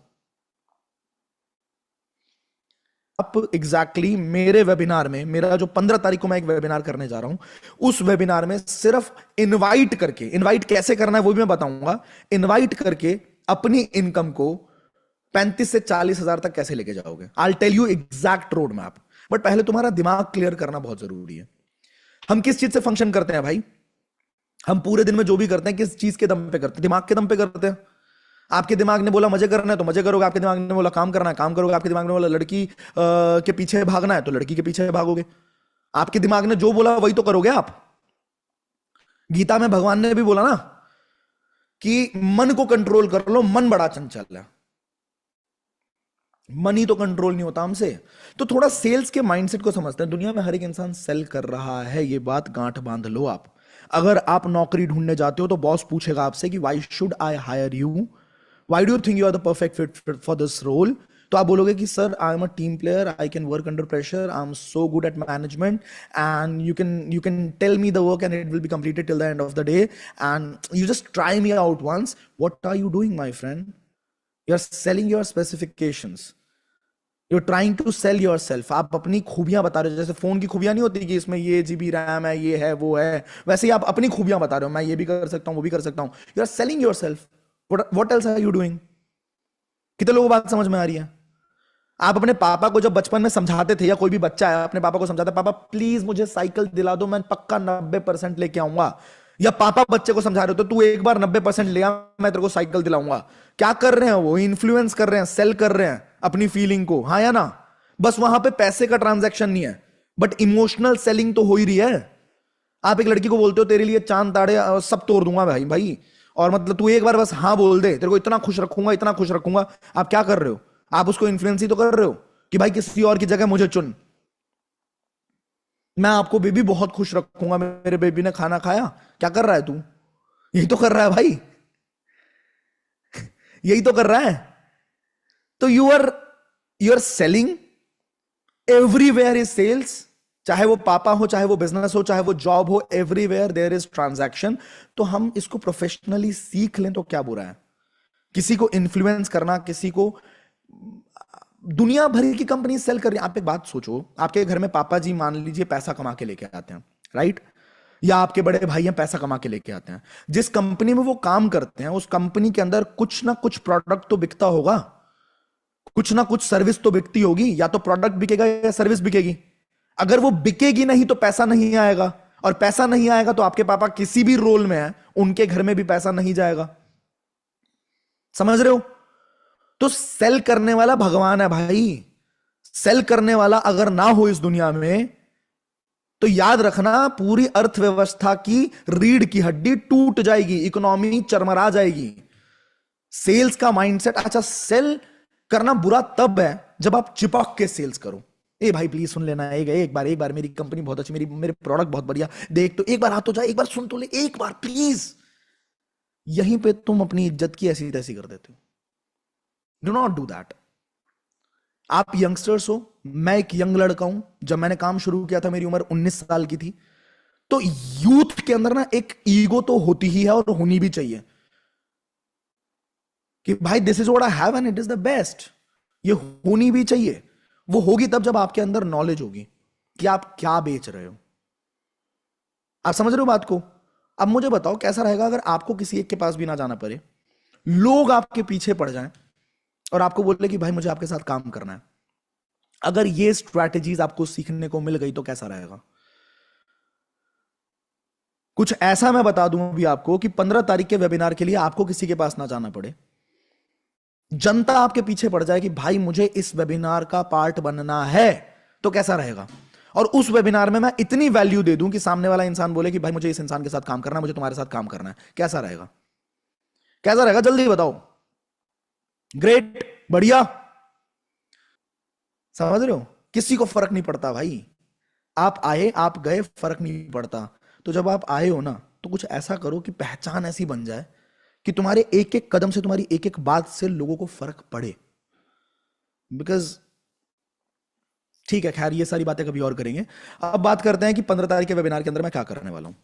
आप एग्जैक्टली मेरे वेबिनार में, मेरा जो 15 तारीख को मैं एक वेबिनार करने जा रहा हूं, उस वेबिनार में सिर्फ इनवाइट करके, इनवाइट कैसे करना है वो भी मैं बताऊंगा, इनवाइट करके अपनी इनकम को 35 से 40 हजार तक कैसे लेके जाओगे। I tell you exact road map. But पहले तुम्हारा दिमाग क्लियर करना बहुत जरूरी है। हम किस चीज से फंक्शन करते हैं भाई? हम पूरे दिन में जो भी करते हैं किस चीज के दम पे करते हैं? दिमाग के दम पे करते हैं। आपके दिमाग ने बोला मजे करना है तो मजे करोगे, आपके दिमाग ने बोला काम करना है काम करोगे, आपके दिमाग ने बोला लड़की के पीछे भागना है तो लड़की के पीछे भागोगे। आपके दिमाग ने जो बोला वही तो करोगे आप। गीता में भगवान ने भी बोला ना कि मन को कंट्रोल कर लो, मन बड़ा चंचल है। मन ही तो कंट्रोल नहीं होता हमसे। तो थोड़ा सेल्स के माइंडसेट को समझते हैं। दुनिया में हर एक इंसान सेल कर रहा है, ये बात गांठ बांध लो आप। अगर आप नौकरी ढूंढने जाते हो तो बॉस पूछेगा आपसे कि why should I hire you, why do you think you are the perfect fit for this role. तो आप बोलोगे कि sir I am a team player, I can work under pressure, I am so good at management and you can tell me the work and it will be completed till the end of the day and you just try me out once. What are you doing my friend? You are selling your specifications, you trying to sell yourself. आप अपनी खूबियां बता रहे हो। जैसे phone की खूबियां नहीं होती कि इसमें ये जीबी रैम है, ये है वो है, वैसे ही आप अपनी खूबियां बता रहे हो, मैं ये भी कर सकता हूं वो भी कर सकता हूं। You are selling yourself. What else are you doing? कितने लोगों को बात समझ में आ रही है? आप अपने पापा को जब बचपन में समझाते थे, या कोई भी बच्चा है अपने पापा को समझाता है, पापा प्लीज मुझे साइकिल दिला दो, मैं पक्का 90% लेके आऊंगा। या पापा बच्चे को समझा रहे हो तो तू एक बार 90% ले आ, मैं तेरे को साइकिल दिलाऊंगा। क्या कर रहे हैं वो? इन्फ्लुएंस कर रहे हैं, सेल कर रहे हैं अपनी फीलिंग को, हाँ या ना? बस वहां पे पैसे का ट्रांजैक्शन नहीं है, बट इमोशनल सेलिंग तो हो ही रही है। आप एक लड़की को बोलते हो तेरे लिए चांद ताड़े सब तोड़ दूंगा भाई भाई, और मतलब तू एक बार बस हाँ बोल दे, तेरे को इतना खुश रखूंगा इतना खुश रखूंगा। आप क्या कर रहे हो? आप उसको इन्फ्लुएंस ही तो कर रहे हो कि भाई किसी और की जगह मुझे चुन, मैं आपको बेबी बहुत खुश रखूंगा, मेरे बेबी ने खाना खाया। क्या कर रहा है तू? यही तो कर रहा है भाई, यही तो कर रहा है। तो you are selling, everywhere is sales. चाहे वो पापा हो, चाहे वो बिजनेस हो, चाहे वो जॉब हो, एवरीवेयर देयर इज ट्रांजैक्शन। तो हम इसको प्रोफेशनली सीख लें तो क्या बुरा है? किसी को इन्फ्लुएंस करना, किसी को, दुनिया भर की कंपनी सेल कर रही है। आप एक बात सोचो, आपके घर में पापा जी मान लीजिए पैसा कमा के लेके आते हैं, राइट? या आपके बड़े भाई हैं पैसा कमा के लेके आते हैं, जिस कंपनी में वो काम करते हैं उस कंपनी के अंदर कुछ ना कुछ प्रोडक्ट तो बिकता होगा, कुछ ना कुछ सर्विस तो बिकती होगी। या तो प्रोडक्ट बिकेगा या सर्विस बिकेगी। अगर वो बिकेगी नहीं तो पैसा नहीं आएगा, और पैसा नहीं आएगा तो आपके पापा किसी भी रोल में है, उनके घर में भी पैसा नहीं जाएगा। समझ रहे हो? तो सेल करने वाला भगवान है भाई। सेल करने वाला अगर ना हो इस दुनिया में तो याद रखना पूरी अर्थव्यवस्था की रीढ़ की हड्डी टूट जाएगी, इकोनॉमी चरमरा जाएगी। सेल्स का माइंडसेट, अच्छा सेल करना बुरा तब है जब आप चिपक के सेल्स करो। ए भाई प्लीज सुन लेना, एक बार मेरी कंपनी बहुत अच्छी, मेरे प्रोडक्ट बहुत बढ़िया, देख तो एक बार आ तो जा, एक बार सुन तो ले, एक बार प्लीज। यहीं पे तुम अपनी इज्जत की ऐसी तैसी कर देते हो। Do not do that. आप यंगस्टर्स हो, मैं एक यंग लड़का हूं। जब मैंने काम शुरू किया था मेरी उम्र 19 साल की थी। तो यूथ के अंदर ना एक ईगो तो होती ही है और होनी भी चाहिए कि भाई this is what I have and it is the best. ये होनी भी चाहिए। वो होगी तब जब आपके अंदर नॉलेज होगी कि आप क्या बेच रहे हो। आप समझ रहे हो बात को? अब मुझे बताओ कैसा रहेगा अगर आपको किसी एक के पास भी ना जाना पड़े, लोग आपके पीछे पड़ जाएं और आपको बोले कि भाई मुझे आपके साथ काम करना है। अगर ये स्ट्रैटेजीज आपको सीखने को मिल गई तो कैसा रहेगा? कुछ ऐसा मैं बता दूं अभी आपको कि 15 तारीख के वेबिनार के लिए आपको किसी के पास ना जाना पड़े, जनता आपके पीछे पड़ जाए कि भाई मुझे इस वेबिनार का पार्ट बनना है, तो कैसा रहेगा? और उस वेबिनार में मैं इतनी वैल्यू दे दूं कि सामने वाला इंसान बोले कि भाई मुझे इस इंसान के साथ काम करना है, मुझे तुम्हारे साथ काम करना है। कैसा रहेगा? कैसा रहेगा जल्दी बताओ। ग्रेट, बढ़िया। समझ रहे हो? किसी को फर्क नहीं पड़ता भाई। आप आए आप गए फर्क नहीं पड़ता। तो जब आप आए हो ना तो कुछ ऐसा करो कि पहचान ऐसी बन जाए कि तुम्हारे एक एक कदम से, तुम्हारी एक एक बात से लोगों को फर्क पड़े। बिकॉज ठीक है, खैर ये सारी बातें कभी और करेंगे। अब बात करते हैं कि 15 तारीख के वेबिनार के अंदर मैं क्या करने वाला हूं,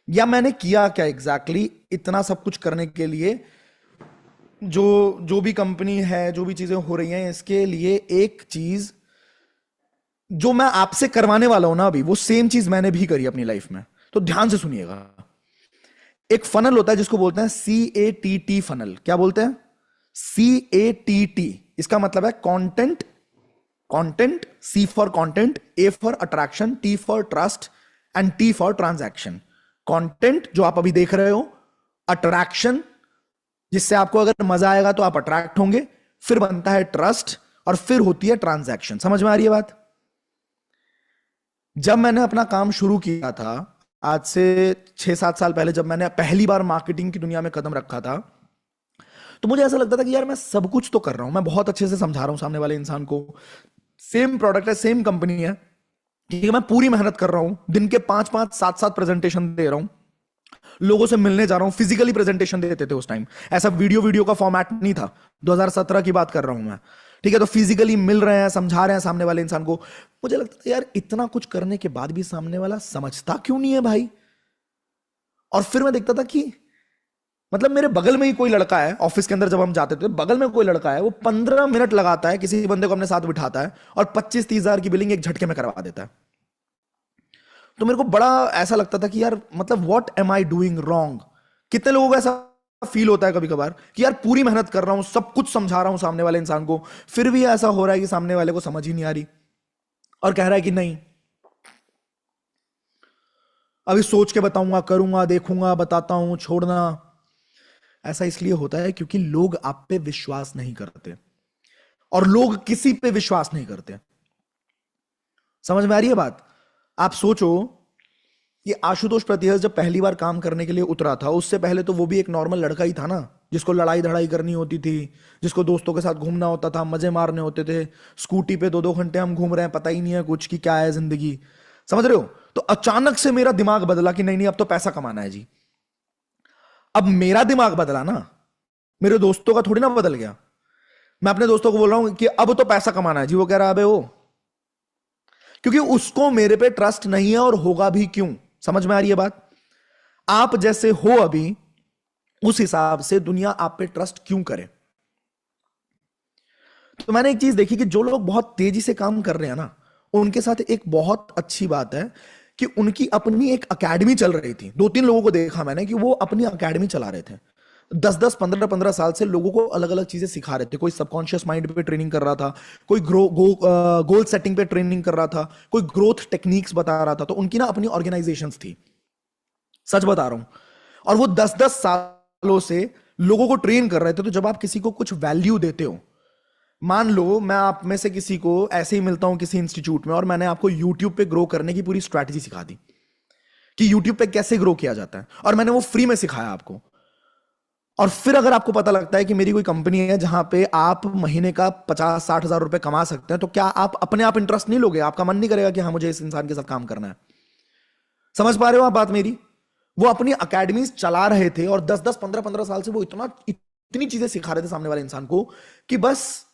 या मैंने किया क्या एग्जैक्टली इतना सब कुछ करने के लिए। जो जो भी कंपनी है, जो भी चीजें हो रही हैं, इसके लिए एक चीज जो मैं आपसे करवाने वाला हूं ना अभी, वो सेम चीज मैंने भी करी अपनी लाइफ में। तो ध्यान से सुनिएगा। एक फनल होता है जिसको बोलते हैं CATT फनल। क्या बोलते हैं? CATT। इसका मतलब है content, content, C for content, A for attraction, T for trust and T for transaction. Content जो आप अभी देख रहे हो, अट्रैक्शन जिससे आपको अगर मजा आएगा तो आप अट्रैक्ट होंगे, फिर बनता है ट्रस्ट, और फिर होती है ट्रांजैक्शन। समझ में आ रही है बात? जब मैंने अपना काम शुरू किया था आज से 6-7 साल पहले, जब मैंने पहली बार मार्केटिंग की दुनिया में कदम रखा था, तो मुझे ऐसा लगता था कि यार मैं सब कुछ तो कर रहा हूं, मैं बहुत अच्छे से समझा रहा हूं सामने वाले इंसान को, सेम प्रोडक्ट है, सेम कंपनी है, ठीक है, मैं पूरी मेहनत कर रहा हूं, दिन के 5-5 7-7 प्रेजेंटेशन दे रहा हूं, लोगों से मिलने जा रहा हूं। फिजिकली प्रेजेंटेशन देते थे उस टाइम, ऐसा वीडियो का फॉर्मेट नहीं था। 2017 की बात कर रहा हूं मैं, ठीक है। तो फिजिकली मिल रहे हैं, समझा रहे हैं सामने वाले इंसान को। मुझे लगता था यार इतना कुछ करने के बाद भी सामने वाला समझता क्यों नहीं है भाई। और फिर मैं देखता था कि मतलब मेरे बगल में ही कोई लड़का है, ऑफिस के अंदर जब हम जाते थे बगल में कोई लड़का है, वो 15 मिनट लगाता है किसी बंदे को अपने साथ बिठाता है और 25-30 हजार की बिलिंग एक झटके में करवा देता है। तो मेरे को बड़ा ऐसा लगता था कि यार मतलब what am I doing wrong. कितने लोगों को ऐसा फील होता है कभी कभार कि यार पूरी मेहनत कर रहा हूं, सब कुछ समझा रहा हूं सामने वाले इंसान को, फिर भी ऐसा हो रहा है कि सामने वाले को समझ ही नहीं आ रही और कह रहा है कि नहीं अभी सोच के बताऊंगा, करूंगा, देखूंगा, बताता हूं, छोड़ना। ऐसा इसलिए होता है क्योंकि लोग आप पे विश्वास नहीं करते और लोग किसी पे विश्वास नहीं करते। समझ में आ रही है बात? आप सोचो कि आशुतोष प्रतिहस जब पहली बार काम करने के लिए उतरा था, उससे पहले तो वो भी एक नॉर्मल लड़का ही था ना, जिसको लड़ाई धड़ाई करनी होती थी, जिसको दोस्तों के साथ घूमना होता था, मजे मारने होते थे। स्कूटी पे 2-2 घंटे हम घूम रहे हैं, पता ही नहीं है कुछ कि क्या है जिंदगी। समझ रहे हो? तो अचानक से मेरा दिमाग बदला कि नहीं नहीं, अब तो पैसा कमाना है जी। अब मेरा दिमाग बदला ना, मेरे दोस्तों का थोड़ी ना बदल गया। मैं अपने दोस्तों को बोल रहा हूं कि अब तो पैसा कमाना है जी। वो कह रहा है अबे वो, क्योंकि उसको मेरे पे ट्रस्ट नहीं है, और होगा भी क्यों। समझ में आ रही है बात? आप जैसे हो अभी, उस हिसाब से दुनिया आप पे ट्रस्ट क्यों करे। तो मैंने एक चीज देखी कि जो लोग बहुत तेजी से काम कर रहे हैं ना, उनके साथ एक बहुत अच्छी बात है कि उनकी अपनी एक एकेडमी चल रही थी। 2-3 लोगों को देखा मैंने कि वो अपनी एकेडमी चला रहे थे। 10-10, 15-15 साल से लोगों को अलग अलग चीजें सिखा रहे थे। कोई सबकॉन्शियस माइंड पे ट्रेनिंग कर रहा था, कोई गोल सेटिंग पे ट्रेनिंग कर रहा था, कोई ग्रोथ टेक्निक्स बता रहा था। तो उनकी ना अपनी ऑर्गेनाइजेशंस थी, सच बता रहा हूं। और वो 10-10 सालों से लोगों को ट्रेन कर रहे थे। तो जब आप किसी को कुछ वैल्यू देते हो, मान लो मैं आप में से किसी को ऐसे ही मिलता हूं किसी इंस्टीट्यूट में, और मैंने आपको यूट्यूब पे ग्रो करने की पूरी स्ट्रैटेजी सिखा दी कि यूट्यूब पे कैसे ग्रो किया जाता है, और मैंने वो फ्री में सिखाया आपको। और फिर अगर आपको पता लगता है कि मेरी कोई कंपनी है जहां पे आप महीने का 50-60 हजार रुपए कमा सकते हैं, तो क्या आप अपने आप इंटरेस्ट नहीं लोगे? आपका मन नहीं करेगा कि हाँ मुझे इस इंसान के साथ काम करना है? समझ पा रहे हो आप बात मेरी? वो अपनी अकेडमीज चला रहे थे, और 10-10, 15-15 साल से वो इतनी चीजें सिखा रहे थे सामने वाले इंसान को, कि बस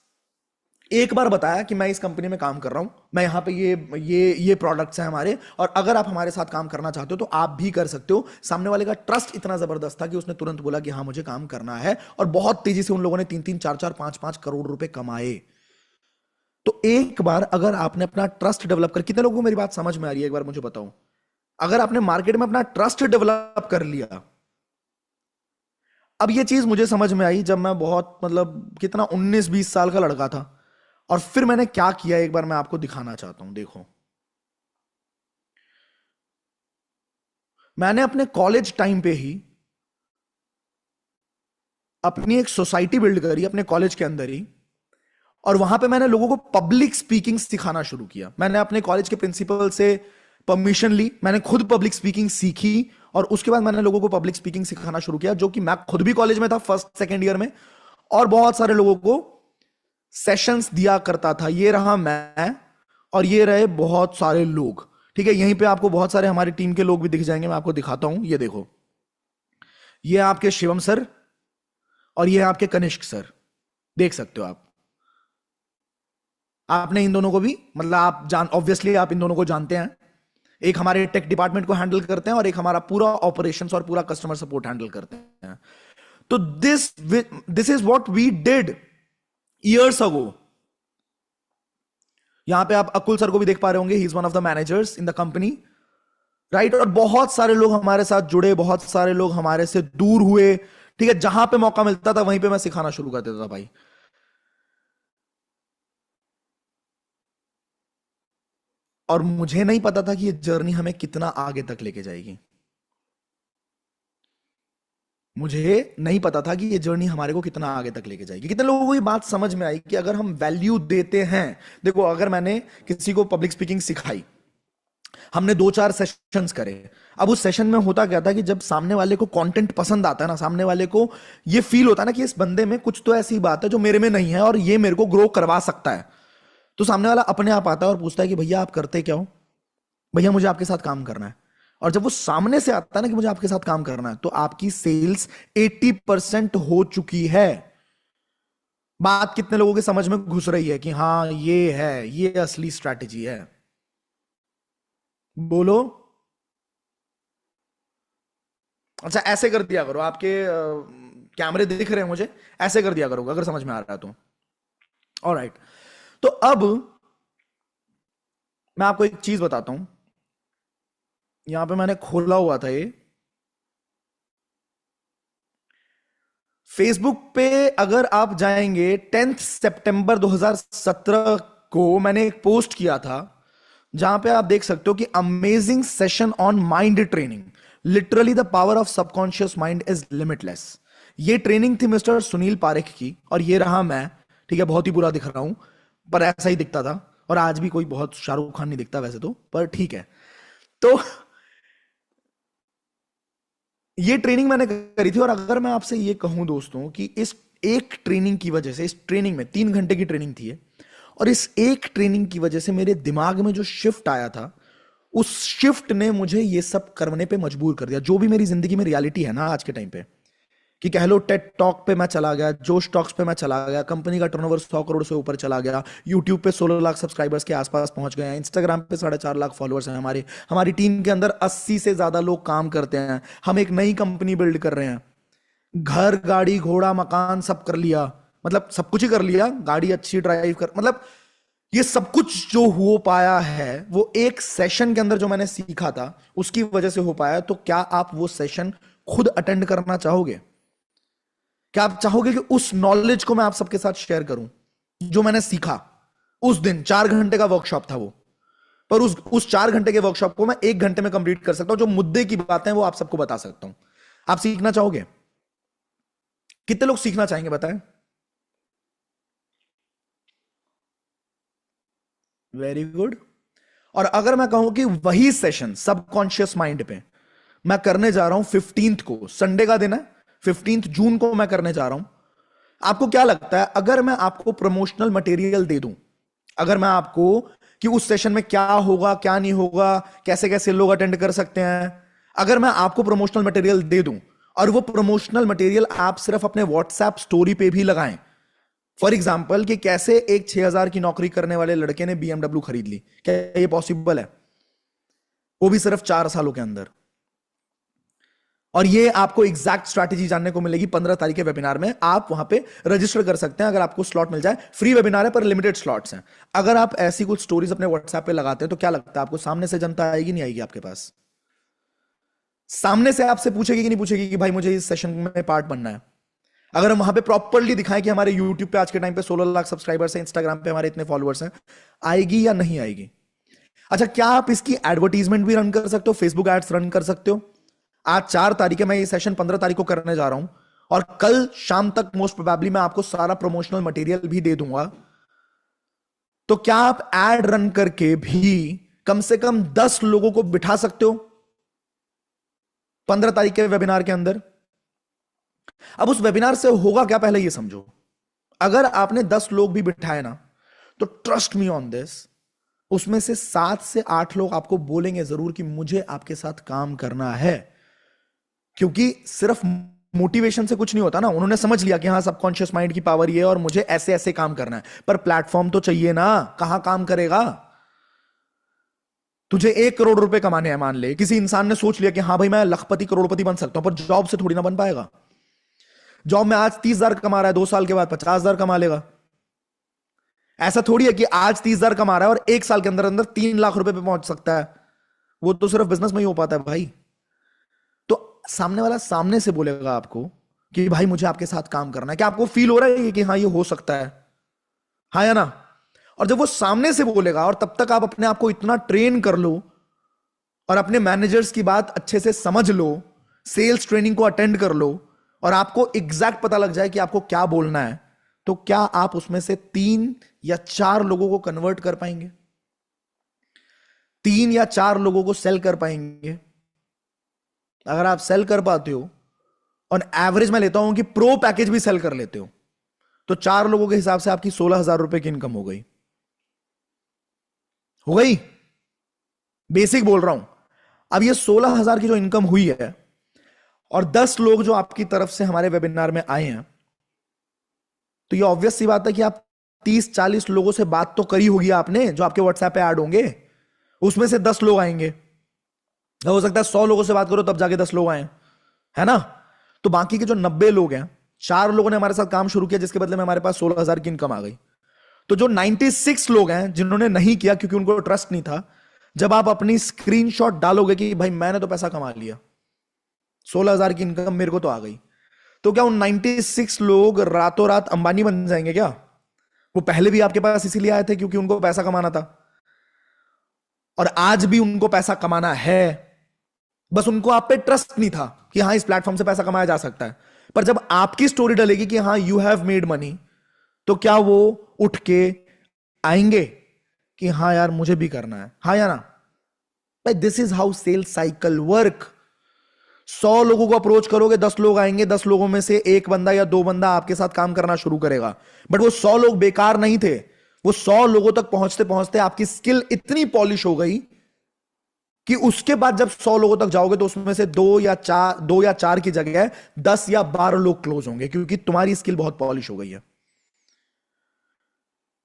एक बार बताया कि मैं इस कंपनी में काम कर रहा हूं, मैं यहां पे ये प्रोडक्ट्स हैं हमारे, और अगर आप हमारे साथ काम करना चाहते हो तो आप भी कर सकते हो। सामने वाले का ट्रस्ट इतना जबरदस्त था कि उसने तुरंत बोला कि हाँ मुझे काम करना है, और बहुत तेजी से उन लोगों ने 3-3, 4-4, 5-5 करोड़ रुपए कमाए। तो एक बार अगर आपने अपना ट्रस्ट डेवलप कर, कितने लोगों को मेरी बात समझ में आ रही है, एक बार मुझे बताओ। अगर आपने मार्केट में अपना ट्रस्ट डेवलप कर लिया, अब ये चीज मुझे समझ में आई जब मैं बहुत, मतलब कितना, 19-20 साल का लड़का था। और फिर मैंने क्या किया, एक बार मैं आपको दिखाना चाहता हूं, देखो। मैंने अपने कॉलेज टाइम पे ही अपनी एक सोसाइटी बिल्ड करी अपने कॉलेज के अंदर ही, और वहां पे मैंने लोगों को पब्लिक स्पीकिंग सिखाना शुरू किया। मैंने अपने कॉलेज के प्रिंसिपल से परमिशन ली, मैंने खुद पब्लिक स्पीकिंग सीखी, और उसके बाद मैंने लोगों को पब्लिक स्पीकिंग सिखाना शुरू किया, जो कि मैं खुद भी कॉलेज में था, फर्स्ट सेकेंड ईयर में, और बहुत सारे लोगों को सेशंस दिया करता था। ये रहा मैं, और ये रहे बहुत सारे लोग। ठीक है, यहीं पे आपको बहुत सारे हमारी टीम के लोग भी दिख जाएंगे, मैं आपको दिखाता हूं। ये देखो, ये आपके शिवम सर, और ये आपके कनिष्क सर, देख सकते हो आप। आपने इन दोनों को भी, मतलब आप जान, ऑब्वियसली आप इन दोनों को जानते हैं। एक हमारे टेक डिपार्टमेंट को हैंडल करते हैं, और एक हमारा पूरा ऑपरेशंस और पूरा कस्टमर सपोर्ट हैंडल करते हैं। तो this is what we did years ago. यहां पे आप अकुल सर को भी देख पा रहे होंगे, he is one of the managers in the company, right. और बहुत सारे लोग हमारे साथ जुड़े, बहुत सारे लोग हमारे से दूर हुए। ठीक है, जहां पे मौका मिलता था वहीं पे मैं सिखाना शुरू कर देता था भाई। और मुझे नहीं पता था कि ये जर्नी हमें कितना आगे तक लेके जाएगी। मुझे नहीं पता था कि ये जर्नी हमारे को कितना आगे तक लेके जाएगी। कितने लोगों को ये बात समझ में आई कि अगर हम वैल्यू देते हैं, देखो अगर मैंने किसी को पब्लिक स्पीकिंग सिखाई, हमने 2-4 सेशंस करे, अब उस सेशन में होता क्या था कि जब सामने वाले को कंटेंट पसंद आता है ना, सामने वाले को ये फील होता है ना कि इस बंदे में कुछ तो ऐसी बात है जो मेरे में नहीं है, और ये मेरे को ग्रो करवा सकता है। तो सामने वाला अपने आप आता है और पूछता है कि भैया आप करते क्या हो, भैया मुझे आपके साथ काम करना है। और जब वो सामने से आता है ना कि मुझे आपके साथ काम करना है, तो आपकी सेल्स 80% हो चुकी है। बात कितने लोगों के समझ में घुस रही है कि हाँ ये है, ये असली स्ट्रैटेजी है? बोलो। अच्छा, ऐसे कर दिया करो, आपके कैमरे दिख रहे हैं मुझे, ऐसे कर दिया करो अगर समझ में आ रहा है तो। ऑलराइट, तो अब मैं आपको एक चीज बताता हूं। यहां पे मैंने खोला हुआ था ये फेसबुक पे, अगर आप जाएंगे 10 सितंबर 2017 को मैंने एक पोस्ट किया था, जहां पे आप देख सकते हो कि amazing session on mind training, literally the power of subconscious mind is limitless. ये ट्रेनिंग थी मिस्टर सुनील पारेख की, और ये रहा मैं। ठीक है, बहुत ही बुरा दिख रहा हूं, पर ऐसा ही दिखता था। और आज भी कोई बहुत शाहरुख खान नहीं दिखता वैसे तो, पर ठीक है। तो ये ट्रेनिंग मैंने करी थी, और अगर मैं आपसे ये कहूं दोस्तों कि इस एक ट्रेनिंग की वजह से, इस ट्रेनिंग में 3 घंटे की ट्रेनिंग थी ये, और इस एक ट्रेनिंग की वजह से मेरे दिमाग में जो शिफ्ट आया था, उस शिफ्ट ने मुझे ये सब करने पे मजबूर कर दिया। जो भी मेरी जिंदगी में रियलिटी है ना आज के टाइम पे, कि कह लो टेड टॉक पे मैं चला गया, जोश टॉक्स पे मैं चला गया, कंपनी का टर्नओवर 100 करोड़ से ऊपर चला गया, यूट्यूब पे 16 लाख सब्सक्राइबर्स के आसपास पहुंच गए हैं, इंस्टाग्राम पे 4.5 लाख फॉलोअर्स हैं हमारे, हमारी टीम के अंदर 80 से ज्यादा लोग काम करते हैं, हम एक नई कंपनी बिल्ड कर रहे हैं, घर गाड़ी घोड़ा मकान सब कर लिया, मतलब सब कुछ ही कर लिया, गाड़ी अच्छी ड्राइव कर, मतलब ये सब कुछ जो हो पाया है वो एक सेशन के अंदर जो मैंने सीखा था उसकी वजह से हो पाया। तो क्या आप वो सेशन खुद अटेंड करना चाहोगे? क्या आप चाहोगे कि उस नॉलेज को मैं आप सबके साथ शेयर करूं जो मैंने सीखा उस दिन? 4 घंटे का वर्कशॉप था वो, पर उस 4 घंटे के वर्कशॉप को मैं 1 घंटे में कंप्लीट कर सकता हूं। जो मुद्दे की बातें हैं वो आप सबको बता सकता हूं। आप सीखना चाहोगे? कितने लोग सीखना चाहेंगे बताएं? Very good. और अगर मैं कहूं कि वही सेशन सबकॉन्शियस माइंड पे मैं करने जा रहा हूं 15th को, संडे का दिन है, 15 जून को मैं करने जा रहा हूं, आपको क्या लगता है अगर मैं आपको प्रमोशनल मटेरियल दे दूं, अगर मैं आपको कि उस सेशन में क्या होगा क्या नहीं होगा, कैसे कैसे लोग अटेंड कर सकते हैं, अगर मैं आपको प्रमोशनल मटेरियल दे दूं और वो प्रमोशनल मटेरियल आप सिर्फ अपने व्हाट्सएप स्टोरी पे भी लगाएं, फॉर एग्जाम्पल कि कैसे एक 6,000 की नौकरी करने वाले लड़के ने BMW खरीद ली, क्या ये पॉसिबल है? वो भी सिर्फ 4 सालों के अंदर। और ये आपको एग्जैक्ट स्ट्रैटेजी जानने को मिलेगी 15 तारीख के वेबिनार में। आप वहां पे रजिस्टर कर सकते हैं अगर आपको स्लॉट मिल जाए। फ्री वेबिनार है पर लिमिटेड स्लॉट्स हैं। अगर आप ऐसी कुछ स्टोरीज अपने व्हाट्सएप पे लगाते हैं तो क्या लगता है आपको सामने से जनता आएगी नहीं आएगी आपके पास? सामने से आपसे पूछेगी कि नहीं पूछेगी कि भाई मुझे इस सेशन में पार्ट बनना है? अगर हम वहां पे प्रॉपरली दिखाएं कि हमारे यूट्यूब पे आज के टाइम पे 16 लाख सब्सक्राइबर्स हैं, इंस्टाग्राम पे हमारे इतने फॉलोअर्स हैं, आएगी या नहीं आएगी? अच्छा, क्या आप इसकी एडवर्टीजमेंट भी रन कर सकते हो, फेसबुक एड्स रन कर सकते हो? आज 4 तारीख है, मैं ये सेशन 15 तारीख को करने जा रहा हूं और कल शाम तक मोस्ट प्रोबेबली मैं आपको सारा प्रमोशनल मटेरियल भी दे दूंगा। तो क्या आप एड रन करके भी कम से कम 10 लोगों को बिठा सकते हो 15 तारीख के वेबिनार के अंदर? अब उस वेबिनार से होगा क्या पहले ये समझो। अगर आपने 10 लोग भी बिठाए ना, तो ट्रस्ट मी ऑन दिस, उसमें से 7 से 8 लोग आपको बोलेंगे जरूर कि मुझे आपके साथ काम करना है। क्योंकि सिर्फ मोटिवेशन से कुछ नहीं होता ना, उन्होंने समझ लिया कि हाँ सबकॉन्शियस माइंड की पावर ये है और मुझे ऐसे ऐसे काम करना है, पर प्लेटफॉर्म तो चाहिए ना, कहां काम करेगा? तुझे 1 करोड़ रुपए कमाने हैं, मान ले किसी इंसान ने सोच लिया कि हाँ भाई मैं लखपति करोड़पति बन सकता हूं, पर जॉब से थोड़ी ना बन पाएगा। जॉब में आज 30,000 कमा रहा है, 2 साल के बाद 50,000 कमा लेगा। ऐसा थोड़ी है कि आज 30,000 कमा रहा है और 1 साल के अंदर अंदर 3 लाख रुपए पे पहुंच सकता है। वो तो सिर्फ बिजनेस में ही हो पाता है भाई। तो सामने वाला सामने से बोलेगा आपको कि भाई मुझे आपके साथ काम करना है, क्या आपको फील हो रहा है कि हाँ ये हो सकता है? हाँ या ना? और जब वो सामने से बोलेगा और तब तक आप अपने आप को इतना ट्रेन कर लो और अपने मैनेजर्स की बात अच्छे से समझ लो, सेल्स ट्रेनिंग को अटेंड कर लो और आपको एग्जैक्ट पता लग जाए कि आपको क्या बोलना है, तो क्या आप उसमें से 3 या 4 लोगों को कन्वर्ट कर पाएंगे? 3 या 4 लोगों को सेल कर पाएंगे? अगर आप सेल कर पाते हो, और एवरेज में लेता हूं कि प्रो पैकेज भी सेल कर लेते हो, तो 4 लोगों के हिसाब से आपकी 16,000 रुपए की इनकम हो गई। हो गई? बेसिक बोल रहा हूं। अब ये 16,000 की जो इनकम हुई है और 10 लोग जो आपकी तरफ से हमारे वेबिनार में आए हैं, तो ये ऑब्वियस सी बात है कि आप 30-40 लोगों से बात तो करी होगी आपने जो आपके व्हाट्सएप पे ऐड होंगे, उसमें से 10 लोग आएंगे। हो सकता है 100 लोगों से बात करो तब जाके 10 लोग आए, है ना? तो बाकी के जो 90 लोग हैं, 4 लोगों ने हमारे साथ काम शुरू किया जिसके बदले में हमारे पास 16,000 की इनकम आ गई। तो जो 96 लोग हैं जिन्होंने नहीं किया क्योंकि उनको ट्रस्ट नहीं था, जब आप अपनी स्क्रीनशॉट डालोगे कि भाई मैंने तो पैसा कमा लिया, 16,000 की इनकम मेरे को तो आ गई, तो क्या उन 96 लोग रातों रात अंबानी बन जाएंगे क्या? वो पहले भी आपके पास इसीलिए आए थे क्योंकि उनको पैसा कमाना था, और आज भी उनको पैसा कमाना है, बस उनको आप पे ट्रस्ट नहीं था कि हाँ इस प्लेटफॉर्म से पैसा कमाया जा सकता है। पर जब आपकी स्टोरी डलेगी कि हाँ यू हैव मेड मनी, तो क्या वो उठ के आएंगे? कि हाँ यार मुझे भी करना है, हाँ या ना? भाई this is how sales cycle work. 100 लोगों को अप्रोच करोगे, 10 लोग आएंगे, 10 लोगों में से एक बंदा या दो बंदा आपके साथ काम करना शुरू करेगा। बट वो 100 लोग बेकार नहीं थे। वो 100 लोगों तक पहुंचते पहुंचते आपकी स्किल इतनी पॉलिश हो गई कि उसके बाद जब 100 लोगों तक जाओगे तो उसमें से दो या चार की जगह 10 या 12 लोग क्लोज होंगे, क्योंकि तुम्हारी स्किल बहुत पॉलिश हो गई है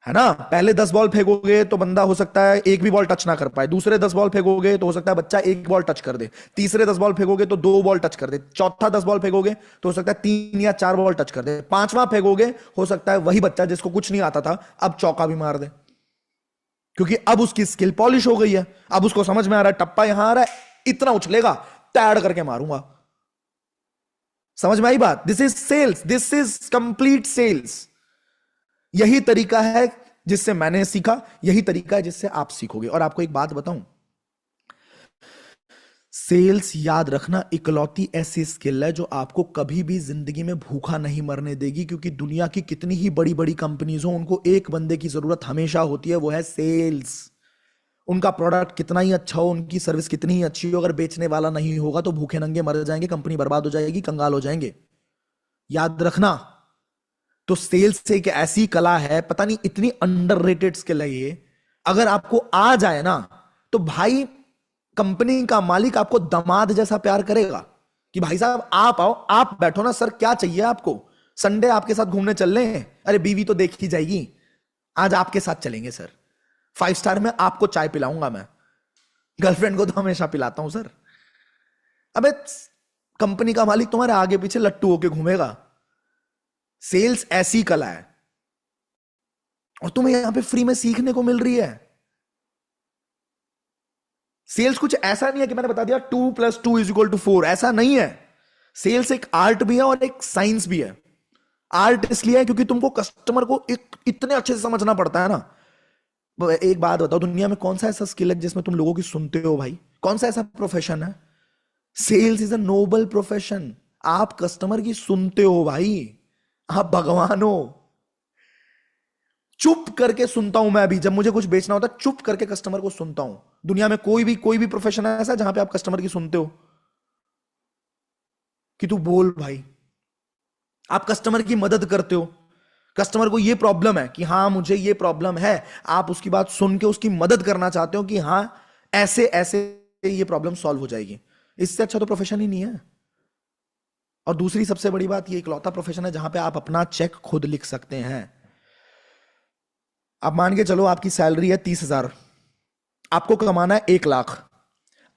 ना? पहले 10 बॉल फेंकोगे तो बंदा हो सकता है एक भी बॉल टच ना कर पाए, दूसरे 10 बॉल फेंकोगे तो हो सकता है बच्चा एक बॉल टच कर दे, तीसरे 10 बॉल फेंकोगे तो 2 बॉल टच कर दे, चौथा 10 बॉल फेंकोगे तो हो सकता है 3 या 4 बॉल टच कर दे, पांचवा फेंकोगे हो सकता है वही बच्चा जिसको कुछ नहीं आता था अब चौका भी मार दे, क्योंकि अब उसकी स्किल पॉलिश हो गई है। अब उसको समझ में आ रहा है टप्पा यहां आ रहा है, इतना उछलेगा, तैड करके मारूंगा। समझ में आई बात? This is sales, this is complete sales. यही तरीका है जिससे मैंने सीखा, यही तरीका है जिससे आप सीखोगे। और आपको एक बात बताऊं, सेल्स याद रखना इकलौती ऐसी स्किल है जो आपको कभी भी जिंदगी में भूखा नहीं मरने देगी, क्योंकि दुनिया की कितनी ही बड़ी बड़ी कंपनीज हो, उनको एक बंदे की जरूरत हमेशा होती है, वो है सेल्स। उनका प्रोडक्ट कितना ही अच्छा हो, उनकी सर्विस कितनी ही अच्छी हो, अगर बेचने वाला नहीं होगा तो भूखे नंगे मर जाएंगे, कंपनी बर्बाद हो जाएगी, कंगाल हो जाएंगे। याद रखना। तो सेल्स एक ऐसी कला है, पता नहीं इतनी अंडररेटेड स्किल है ये, अगर आपको आ जाए ना तो भाई कंपनी का मालिक आपको दामाद जैसा प्यार करेगा कि भाई साहब आप आओ, आप बैठो ना, सर क्या चाहिए आपको, संडे आपके साथ घूमने चल रहे हैं, अरे बीवी तो देख ही जाएगी, आज आपके साथ चलेंगे सर, 5 स्टार में आपको चाय पिलाऊंगा मैं, गर्लफ्रेंड को तो हमेशा पिलाता हूं सर। अबे कंपनी का मालिक तुम्हारे आगे पीछे लट्टू होके घूमेगा। सेल्स ऐसी कला है और तुम्हें यहां पे फ्री में सीखने को मिल रही है। सेल्स कुछ ऐसा नहीं है कि मैंने बता दिया 2+2=4, ऐसा नहीं है। सेल्स एक आर्ट भी है और एक साइंस भी है। आर्ट इसलिए है क्योंकि तुमको कस्टमर को इतने अच्छे से समझना पड़ता है ना। एक बात बताओ, दुनिया में कौन सा ऐसा स्किल है जिसमें तुम लोगों की सुनते हो भाई? कौन सा ऐसा प्रोफेशन है? Sales is a noble profession. आप कस्टमर की सुनते हो भाई, आप भगवान हो। चुप करके सुनता हूं मैं भी, जब मुझे कुछ बेचना होता है चुप करके कस्टमर को सुनता हूं। दुनिया में कोई भी प्रोफेशन है ऐसा जहां पे आप कस्टमर की सुनते हो कि तू बोल भाई? आप कस्टमर की मदद करते हो। कस्टमर को ये प्रॉब्लम है कि हाँ मुझे ये प्रॉब्लम है, आप उसकी बात सुन के उसकी मदद करना चाहते हो कि हाँ ऐसे ऐसे ये प्रॉब्लम सॉल्व हो जाएगी। इससे अच्छा तो प्रोफेशन ही नहीं है। और दूसरी सबसे बड़ी बात, ये इकलौता प्रोफेशन है जहां पे आप अपना चेक खुद लिख सकते हैं। आप मान के चलो आपकी सैलरी है 30,000, आपको कमाना है 1 लाख।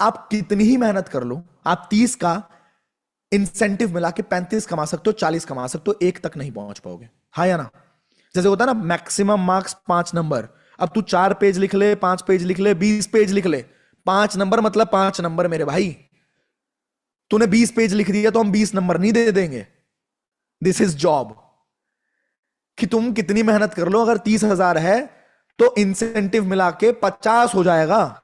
आप कितनी ही मेहनत कर लो, आप 30 का इंसेंटिव मिला के 35 कमा सकते हो, 40 कमा सकते हो, 1 तक नहीं पहुंच पाओगे। हाँ या ना? जैसे होता है ना मैक्सिमम मार्क्स 5 नंबर। अब तू 4 पेज लिख ले, 5 पेज लिख ले, 20 पेज लिख ले, 5 नंबर मतलब 5 नंबर मेरे भाई। तूने 20 पेज लिख दिया तो हम 20 नंबर नहीं दे देंगे। This is job. कि तुम कितनी मेहनत कर लो, अगर 30,000 है तो इंसेंटिव मिला के 50 हो जाएगा।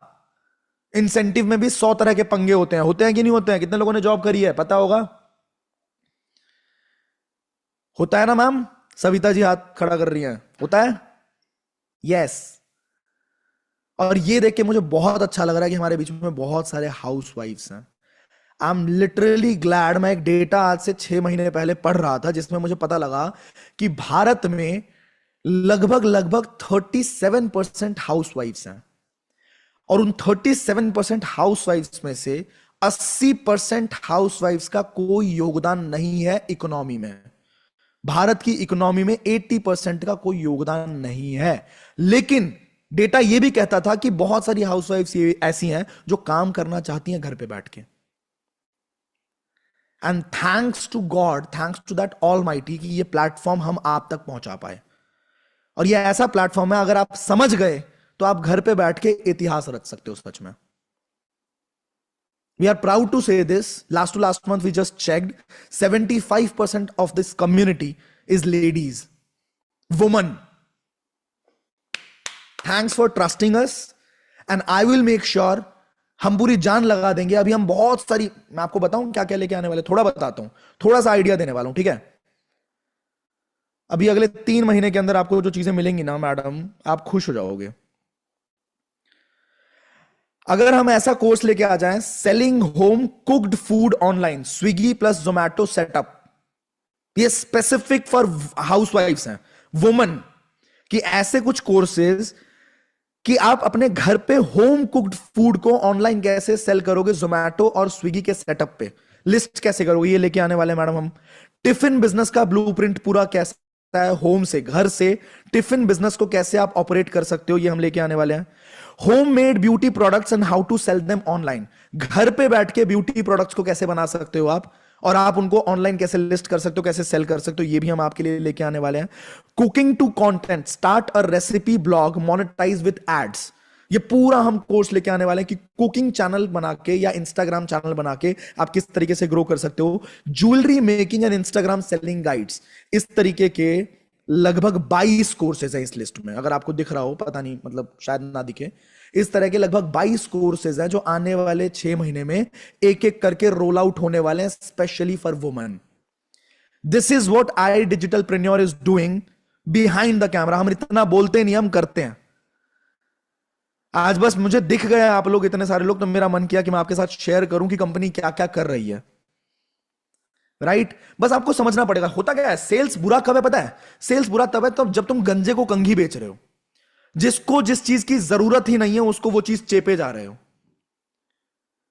इंसेंटिव में भी 100 तरह के पंगे होते हैं कि नहीं होते हैं? कितने लोगों ने जॉब करी है पता होगा? होता है ना मैम? सविता जी हाथ खड़ा कर रही हैं, होता है? यस। और ये देख के मुझे बहुत अच्छा लग रहा है कि हमारे बीच में बहुत सारे हाउस वाइफ्स हैं। I am literally glad. मैं एक डेटा आज से 6 महीने पहले पढ़ रहा था जिसमें मुझे पता लगा कि भारत में लगभग लगभग 37% हाउस वाइफ्स हैं, और उन 37% हाउस वाइफ्स में से 80% हाउस वाइफ्स का कोई योगदान नहीं है इकोनॉमी में। भारत की इकोनॉमी में 80% का कोई योगदान नहीं है। लेकिन डेटा यह भी कहता था कि बहुत सारी हाउस वाइफ्स ऐसी हैं जो काम करना चाहती हैं घर पे बैठ के। And thanks to God, thanks to that almighty कि ये प्लेटफॉर्म हम आप तक पहुंचा पाए। और ये ऐसा प्लेटफॉर्म है, अगर आप समझ गए तो आप घर पे बैठ के इतिहास रच सकते हो सच में। We are proud to say this. Last to last month, we just checked. 75% of this community is ladies, women. Thanks for trusting us. And I will make sure हम पूरी जान लगा देंगे। अभी हम बहुत सारी, मैं आपको बताऊं क्या क्या लेके आने वाले, थोड़ा बताता हूं, थोड़ा सा आइडिया देने वाला हूं, ठीक है? अभी अगले 3 महीने के अंदर आपको जो चीजें मिलेंगी ना मैडम, आप खुश हो जाओगे। अगर हम ऐसा कोर्स लेके आ जाएं, selling home cooked food online, Swiggy plus Zomato setup, ये स्पेसिफिक फॉर हाउसवाइफ्स हैं, वुमन, कि ऐसे कुछ कोर्सेज कि आप अपने घर पे होम कुक्ड फूड को ऑनलाइन कैसे सेल करोगे, जोमैटो और स्विगी के सेटअप पे लिस्ट कैसे करोगे, ये लेके आने वाले हैं मैडम हम। टिफिन बिजनेस का ब्लूप्रिंट पूरा कैसा है, होम से, घर से टिफिन बिजनेस को कैसे आप ऑपरेट कर सकते हो, ये हम लेके आने वाले हैं। Homemade beauty products and how to sell them online, घर पे बैठ के ब्यूटी प्रोडक्ट्स को कैसे बना सकते हो आप, और आप उनको ऑनलाइन कैसे लिस्ट कर सकते हो, कैसे सेल कर सकते हो, ये भी हम आपके लिए लेके आने वाले हैं। Cooking to content, start a recipe blog, monetize with ads, ये पूरा हम कोर्स लेके आने वाले हैं कि कुकिंग चैनल बना के या इंस्टाग्राम चैनल बना के आप किस तरीके से ग्रो कर सकते हो। Jewellery making and Instagram selling guides, इस तरीके के लगभग 22 कोर्सेज है इस लिस्ट में। अगर आपको दिख रहा हो, पता नहीं, मतलब शायद ना दिखे, इस तरह के लगभग 22 कोर्सेज हैं जो आने वाले 6 महीने में एक एक करके रोल आउट होने वाले हैं, specially for women. This is what I digital preneur is doing behind the camera. हम इतना बोलते नहीं, हम करते हैं। आज बस मुझे दिख गया आप लोग इतने सारे लोग, तो मेरा मन किया कि मैं आपके साथ शेयर करूं कि कंपनी क्या क्या कर रही है। राइट, बस आपको समझना पड़ेगा। होता क्या है, सेल्स बुरा कब है पता है? सेल्स बुरा तब है तब जब तुम गंजे को कंघी बेच रहे हो, जिसको जिस चीज की जरूरत ही नहीं है उसको वो चीज चेपे जा रहे हो।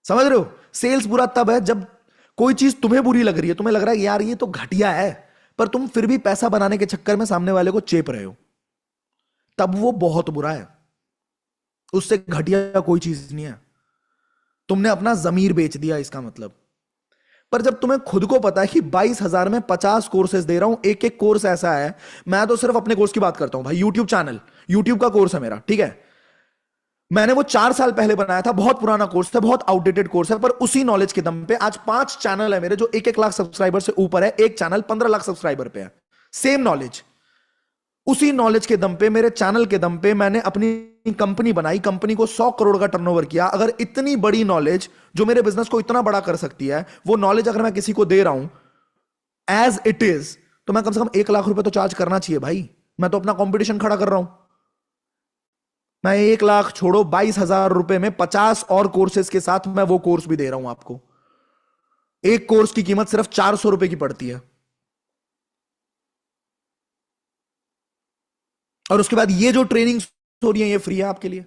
समझ रहे हो? सेल्स बुरा तब है जब कोई चीज तुम्हें बुरी लग रही है, तुम्हें लग रहा है यार ये तो घटिया है, पर तुम फिर भी पैसा बनाने के चक्कर में सामने वाले को चेप रहे हो, तब वो बहुत बुरा है। उससे घटिया कोई चीज नहीं है, तुमने अपना जमीर बेच दिया इसका मतलब। पर जब तुम्हें खुद को पता है कि 22,000 में 50 कोर्सेज दे रहा हूं, एक एक कोर्स ऐसा है, मैं तो सिर्फ अपने कोर्स की बात करता हूं भाई। यूट्यूब चैनल, यूट्यूब का कोर्स है मेरा, ठीक है, मैंने वो 4 साल पहले बनाया था, बहुत पुराना कोर्स था, बहुत आउटडेटेड कोर्स है, पर उसी नॉलेज के दम पे आज 5 चैनल है मेरे जो 1-1 लाख सब्सक्राइबर से ऊपर है, एक चैनल 15 लाख सब्सक्राइबर पे है। सेम नॉलेज, उसी नॉलेज के दम पे, मेरे चैनल के दम पे मैंने अपनी कंपनी बनाई, कंपनी को 100 करोड़ का टर्नओवर किया। अगर इतनी बड़ी नॉलेज जो मेरे बिजनेस को इतना बड़ा कर सकती है, वो नॉलेज अगर मैं किसी को दे रहा हूं एज इट इज, तो मैं कम से कम 1 लाख रुपए तो चार्ज करना चाहिए भाई। मैं तो अपना कंपटीशन खड़ा कर रहा हूं। मैं 1 लाख छोड़ो, 22,000 रुपए में 50 और कोर्सेज के साथ मैं वो कोर्स भी दे रहा हूं आपको। एक कोर्स की कीमत सिर्फ 400 रुपए की पड़ती है, और उसके बाद ये जो ट्रेनिंग हो रही है ये फ्री है आपके लिए।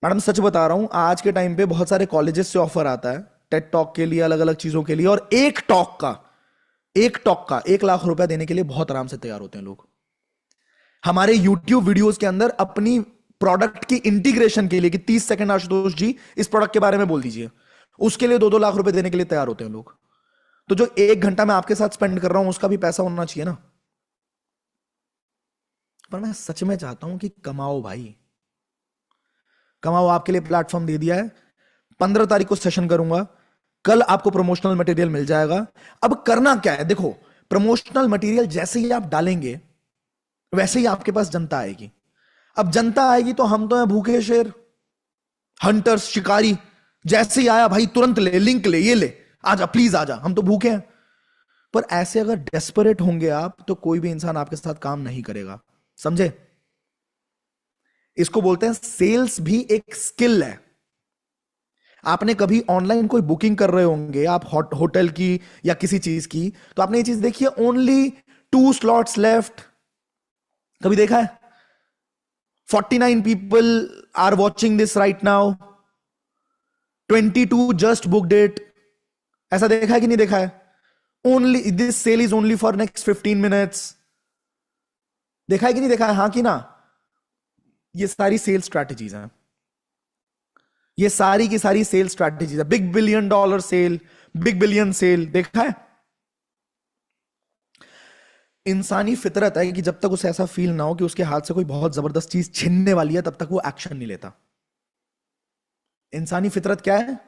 मैडम सच बता रहा हूं, आज के टाइम पे बहुत सारे कॉलेजेस से ऑफर आता है टेट टॉक के लिए, अलग अलग चीजों के लिए, और एक टॉक का 1 लाख रुपया देने के लिए बहुत आराम से तैयार होते हैं लोग। हमारे यूट्यूब वीडियोस के अंदर अपनी प्रोडक्ट की इंटीग्रेशन के लिए कि 30 सेकंड आशुतोष जी इस प्रोडक्ट के बारे में बोल दीजिए, उसके लिए 2-2 लाख रुपए देने के लिए तैयार होते हैं लोग। तो जो 1 घंटा मैं आपके साथ स्पेंड कर रहा हूं उसका भी पैसा होना चाहिए ना। पर मैं सच में चाहता हूं कि कमाओ भाई, कमाओ। आपके लिए प्लेटफॉर्म दे दिया है, 15 तारीख को सेशन करूंगा, कल आपको प्रमोशनल मटेरियल मिल जाएगा। अब करना क्या है, देखो, प्रमोशनल मटेरियल जैसे ही आप डालेंगे वैसे ही आपके पास जनता आएगी। अब जनता आएगी तो हम तो हैं भूखे शेर, हंटर्स, शिकारी। जैसे ही आया भाई तुरंत ले, लिंक ले, ये ले, आजा प्लीज आजा, हम तो भूखे हैं। पर ऐसे अगर डेस्परेट होंगे आप तो कोई भी इंसान आपके साथ काम नहीं करेगा, समझे? इसको बोलते हैं सेल्स भी एक स्किल है। आपने कभी ऑनलाइन कोई बुकिंग कर रहे होंगे आप, होटल की या किसी चीज की, तो आपने ये चीज देखी है, ओनली 2 स्लॉट्स लेफ्ट, कभी देखा है? 49 people are watching this right now, 22 just booked it. ऐसा देखा है कि नहीं देखा है? Only this sale is only for next 15 minutes. देखा है कि नहीं देखा है? हाँ कि ना? ये सारी सेल स्ट्रैटेजीज हैं, ये सारी की सारी सेल स्ट्रैटेजीज है। Big billion dollar sale, big billion sale, देखा है? इंसानी फितरत है कि जब तक उसे ऐसा फील ना हो कि उसके हाथ से कोई बहुत जबरदस्त चीज छिनने वाली है, तब तक वो एक्शन नहीं लेता। इंसानी फितरत क्या है?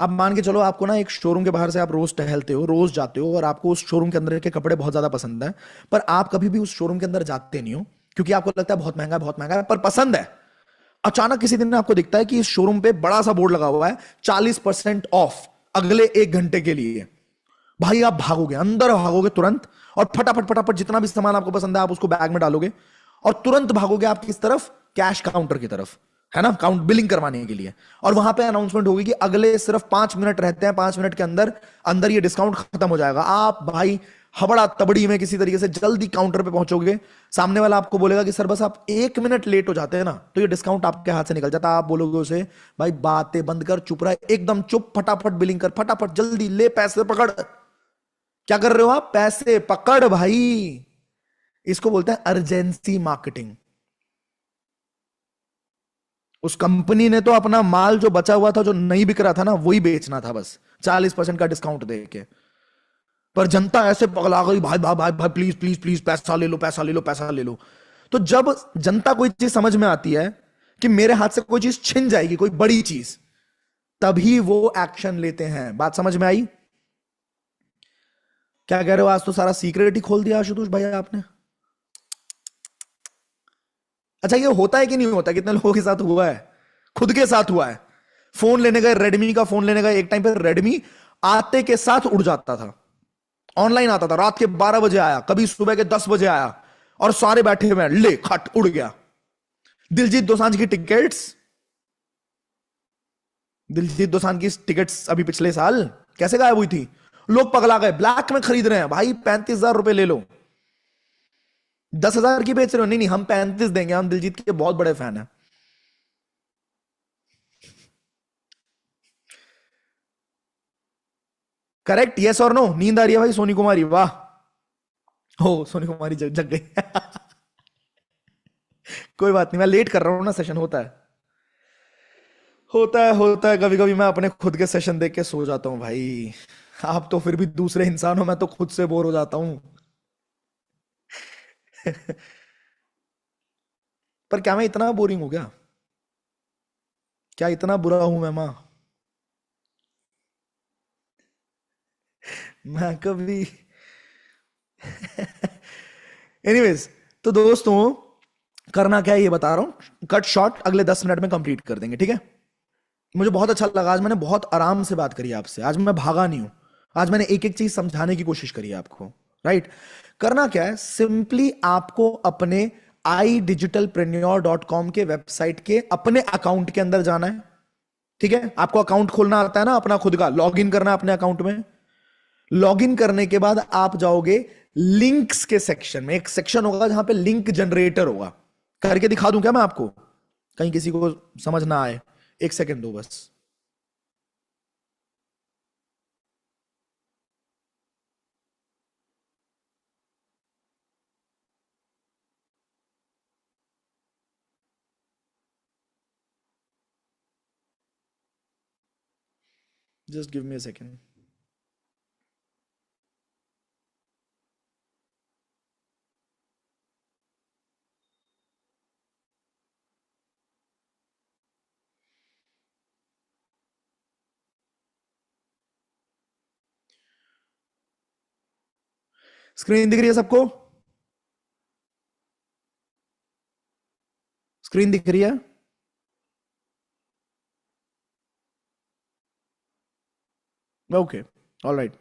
अब मान के चलो आपको ना एक शोरूम के बाहर से आप रोज टहलते हो, रोज जाते हो, और आपको उस शोरूम के अंदर के कपड़े बहुत ज्यादा पसंद है, पर आप कभी भी उस शोरूम के अंदर जाते नहीं हो क्योंकि आपको लगता है बहुत महंगा है, पर पसंद है। अचानक किसी दिन आपको दिखता है कि इस शोरूम पे बड़ा सा बोर्ड लगा हुआ है 40% ऑफ अगले 1 घंटे के लिए। भाई आप भागोगे, अंदर भागोगे तुरंत, और फटाफट फटाफट जितना भी सामान आपको पसंद है आप उसको बैग में डालोगे और तुरंत भागोगे आप किस तरफ? कैश काउंटर की तरफ, है ना, काउंट बिलिंग करवाने के लिए। और वहां पे अनाउंसमेंट होगी कि अगले सिर्फ 5 मिनट रहते हैं, 5 मिनट के अंदर अंदर ये डिस्काउंट खत्म हो जाएगा। आप भाई हबड़ा तबड़ी में किसी तरीके से जल्दी काउंटर पे पहुंचोगे, सामने वाला आपको बोलेगा कि सर बस आप 1 मिनट लेट हो जाते हैं ना तो ये डिस्काउंट आपके हाथ से निकल जाता है। आप बोलोगे उसे भाई बातें बंद कर, चुप रहा, एकदम चुप, फटाफट बिलिंग कर, फटाफट जल्दी ले, पैसे पकड़। क्या कर रहे हो आप? पैसे पकड़ भाई। इसको बोलते हैं अर्जेंसी मार्केटिंग। उस कंपनी ने तो अपना माल जो बचा हुआ था, जो नहीं बिक रहा था ना, वही बेचना था बस 40% का डिस्काउंट दे के। पर जनता ऐसे पगला गई, भाई भाई भाई भाई प्लीज प्लीज प्लीज पैसा ले लो, पैसा ले लो, पैसा ले लो। तो जब जनता कोई चीज समझ में आती है कि मेरे हाथ से कोई चीज छिन जाएगी, कोई बड़ी चीज, तभी वो एक्शन लेते हैं। बात समझ में आई? क्या कह रहे हो? आज तो सारा सीक्रेट ही खोल दिया आशुतोष भैया आपने। अच्छा, ये होता है कि नहीं होता? कितने लोगों के साथ हुआ है? खुद के साथ हुआ है। फोन लेने गए, रेडमी का फोन लेने गए, एक टाइम पे रेडमी आते के साथ उड़ जाता था, ऑनलाइन आता था, रात के 12 बजे आया, कभी सुबह के 10 बजे आया, और सारे बैठे हुए हैं, ले खट उड़ गया। दिलजीत दोसांझ की टिकट्स, दिलजीत दोसांझ की टिकट्स अभी पिछले साल कैसे गायब हुई थी? लोग पगला गए, ब्लैक में खरीद रहे हैं भाई, 35,000 रुपए ले लो। 10,000 की बेच रहे हो? नहीं नहीं, हम 35 देंगे, हम दिलजीत के बहुत बड़े फैन हैं। करेक्ट, यस और नो? नींद आ रही है भाई सोनी कुमारी? वाह, हो सोनी कुमारी जग जग गई। कोई बात नहीं, मैं लेट कर रहा हूं ना, सेशन होता है, होता है कभी कभी। मैं अपने खुद के सेशन देख के सो जाता हूँ भाई। आप तो फिर भी दूसरे इंसान हो, मैं तो खुद से बोर हो जाता हूँ। पर क्या मैं इतना बोरिंग हूं क्या? क्या इतना बुरा हूं मैं माँ? मैं कभी एनीवेज, तो दोस्तों करना क्या है ये बता रहा हूं, कट शॉर्ट, अगले 10 मिनट में कंप्लीट कर देंगे, ठीक है? मुझे बहुत अच्छा लगा, आज मैंने बहुत आराम से बात करी आपसे, आज मैं भागा नहीं हूं। आज मैंने एक एक चीज समझाने की कोशिश करी है आपको, राइट? करना क्या है, सिंपली आपको अपने idigitalpreneur.com के वेबसाइट के अपने अकाउंट के अंदर जाना है, ठीक है? आपको अकाउंट खोलना आता है ना अपना खुद का, लॉग इन करना है अपने अकाउंट में। लॉग इन करने के बाद आप जाओगे लिंक्स के सेक्शन में, एक सेक्शन होगा जहां पे लिंक जनरेटर होगा। करके दिखा दूं क्या मैं आपको, कहीं किसी को समझ ना आए? एक सेकंड दो बस। Just give me a second. Screen दिख रही है सबको? स्क्रीन दिख रही है? Okay, all right.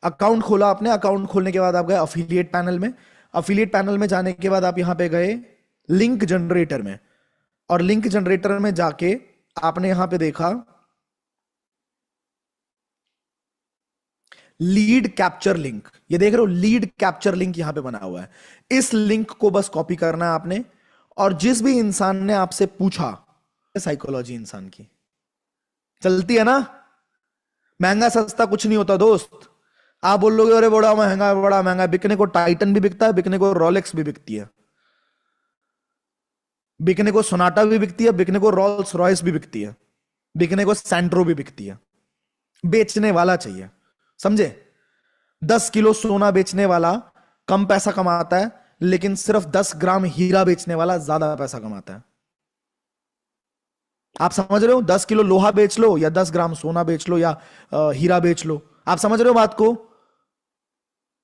अकाउंट खोला आपने, अकाउंट खोलने के बाद आप गए अफिलिएट पैनल में। अफिलिएट पैनल में जाने के बाद आप यहां पे गए लिंक जनरेटर में, और लिंक जनरेटर में जाके आपने यहां पे देखा लीड कैप्चर लिंक। ये देख रहे हो, लीड कैप्चर लिंक यहां पे बना हुआ है। इस लिंक को बस कॉपी करना है आपने, और जिस भी इंसान ने आपसे पूछा, साइकोलॉजी इंसान की चलती है ना, महंगा सस्ता कुछ नहीं होता दोस्त। आप बोल लोगे अरे बड़ा महंगा है, बड़ा महंगा है, बिकने को टाइटन भी बिकता है, बिकने को रोलेक्स भी बिकती है, बिकने को सोनाटा भी बिकती है, बिकने को रोल्स रॉयस भी बिकती है, बिकने को सैंट्रो भी बिकती है। बेचने वाला चाहिए, समझे? 10 किलो सोना बेचने वाला कम पैसा कमाता है, लेकिन सिर्फ 10 ग्राम हीरा बेचने वाला ज्यादा पैसा कमाता है। आप समझ रहे हो? 10 किलो लोहा बेच लो, या 10 ग्राम सोना बेच लो, या हीरा बेच लो। आप समझ रहे हो बात को?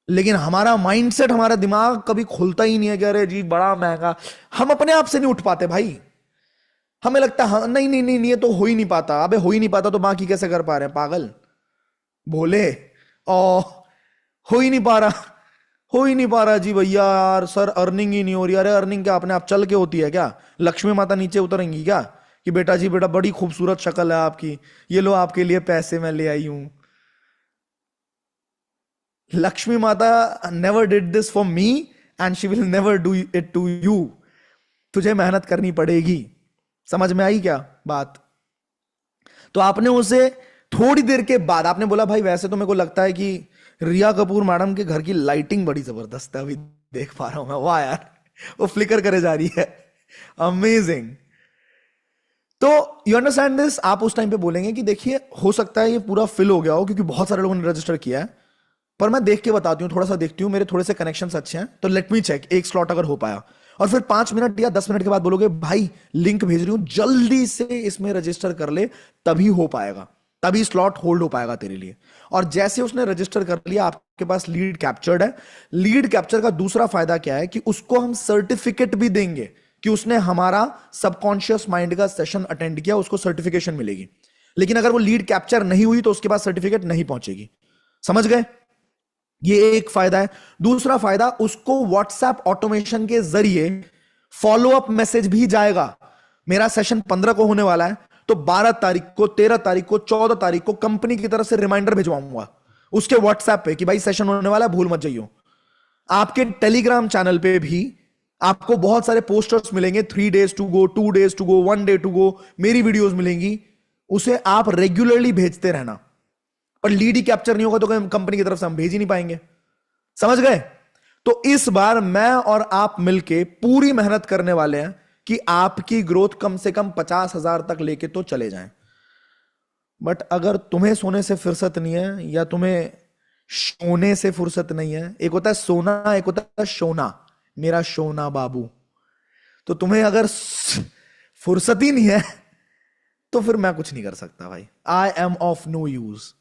लेकिन हमारा माइंडसेट, हमारा दिमाग कभी खुलता ही नहीं है कि अरे जी बड़ा महंगा। हम अपने आप से नहीं उठ पाते भाई। हमें लगता है हाँ, नहीं नहीं नहीं नहीं, ये तो हो ही नहीं पाता। अबे हो ही नहीं पाता तो बाकी कैसे कर पा रहे हैं पागल भोले? ओ, हो ही नहीं पा रहा, हो ही नहीं पा रहा जी भैया, यार सर अर्निंग ही नहीं हो रही। अरे अर्निंग क्या अपने आप चल के होती है क्या? लक्ष्मी माता नीचे उतरेंगी क्या कि बेटा जी बेटा बड़ी खूबसूरत शक्ल है आपकी, ये लो आपके लिए पैसे मैं ले आई हूं? लक्ष्मी माता never did this for me and she will never do it to you. तुझे मेहनत करनी पड़ेगी। समझ में आई क्या बात? तो आपने उसे थोड़ी देर के बाद आपने बोला भाई वैसे तो मेरे को लगता है कि रिया कपूर मैडम के घर की लाइटिंग बड़ी जबरदस्त है, अभी देख पा रहा हूं मैं, वाह यार वो फ्लिकर करे जा रही है, अमेजिंग। तो यू अंडरस्टैंड दिस? आप उस टाइम पे बोलेंगे कि देखिए हो सकता है ये पूरा फिल हो गया हो क्योंकि बहुत सारे लोगों ने रजिस्टर किया है, पर मैं देख के बताती हूँ, थोड़ा सा देखती हूँ, मेरे थोड़े से कनेक्शंस अच्छे हैं तो लेट मी चेक एक स्लॉट अगर हो पाया। और फिर 5 मिनट या 10 मिनट के बाद बोलोगे भाई लिंक भेज रही हूँ जल्दी से इसमें रजिस्टर कर ले, तभी हो पाएगा, तभी स्लॉट होल्ड हो पाएगा तेरे लिए। और जैसे उसने रजिस्टर कर लिया आपके पास लीड कैप्चर्ड है। लीड कैप्चर का दूसरा फायदा क्या है कि उसको हम सर्टिफिकेट भी देंगे कि उसने हमारा सबकॉन्शियस माइंड का सेशन अटेंड किया, उसको सर्टिफिकेशन मिलेगी। लेकिन अगर वो लीड कैप्चर नहीं हुई तो उसके पास सर्टिफिकेट नहीं पहुंचेगी। समझ गए? ये एक फायदा है। दूसरा फायदा, उसको व्हाट्सएप ऑटोमेशन के जरिए फॉलो अप मैसेज भी जाएगा। मेरा सेशन 15 को होने वाला है तो 12 तारीख को, 13 तारीख को, 14 तारीख को कंपनी की तरफ से रिमाइंडर भिजवाऊंगा उसके व्हाट्सएप पे कि भाई सेशन होने वाला है, भूल मत जाइयो। आपके टेलीग्राम चैनल पे भी आपको बहुत सारे पोस्टर्स मिलेंगे, 3 days to go, 2 days to go, 1 day to go, मेरी वीडियोस मिलेंगी, उसे आप रेगुलरली भेजते रहना। पर लीड ही कैप्चर नहीं होगा तो कंपनी की तरफ से हम भेज ही नहीं पाएंगे। समझ गए? तो इस बार मैं और आप मिलके पूरी मेहनत करने वाले हैं कि आपकी ग्रोथ कम से कम 50,000 तक लेके तो चले जाएं। बट अगर तुम्हें सोने से फुर्सत नहीं है या तुम्हें सोने से फुर्सत नहीं है, एक होता है सोना, एक होता है सोना, मेरा सोना बाबू, तो तुम्हें अगर फुर्सत ही नहीं है तो फिर मैं कुछ नहीं कर सकता भाई, I am of no use.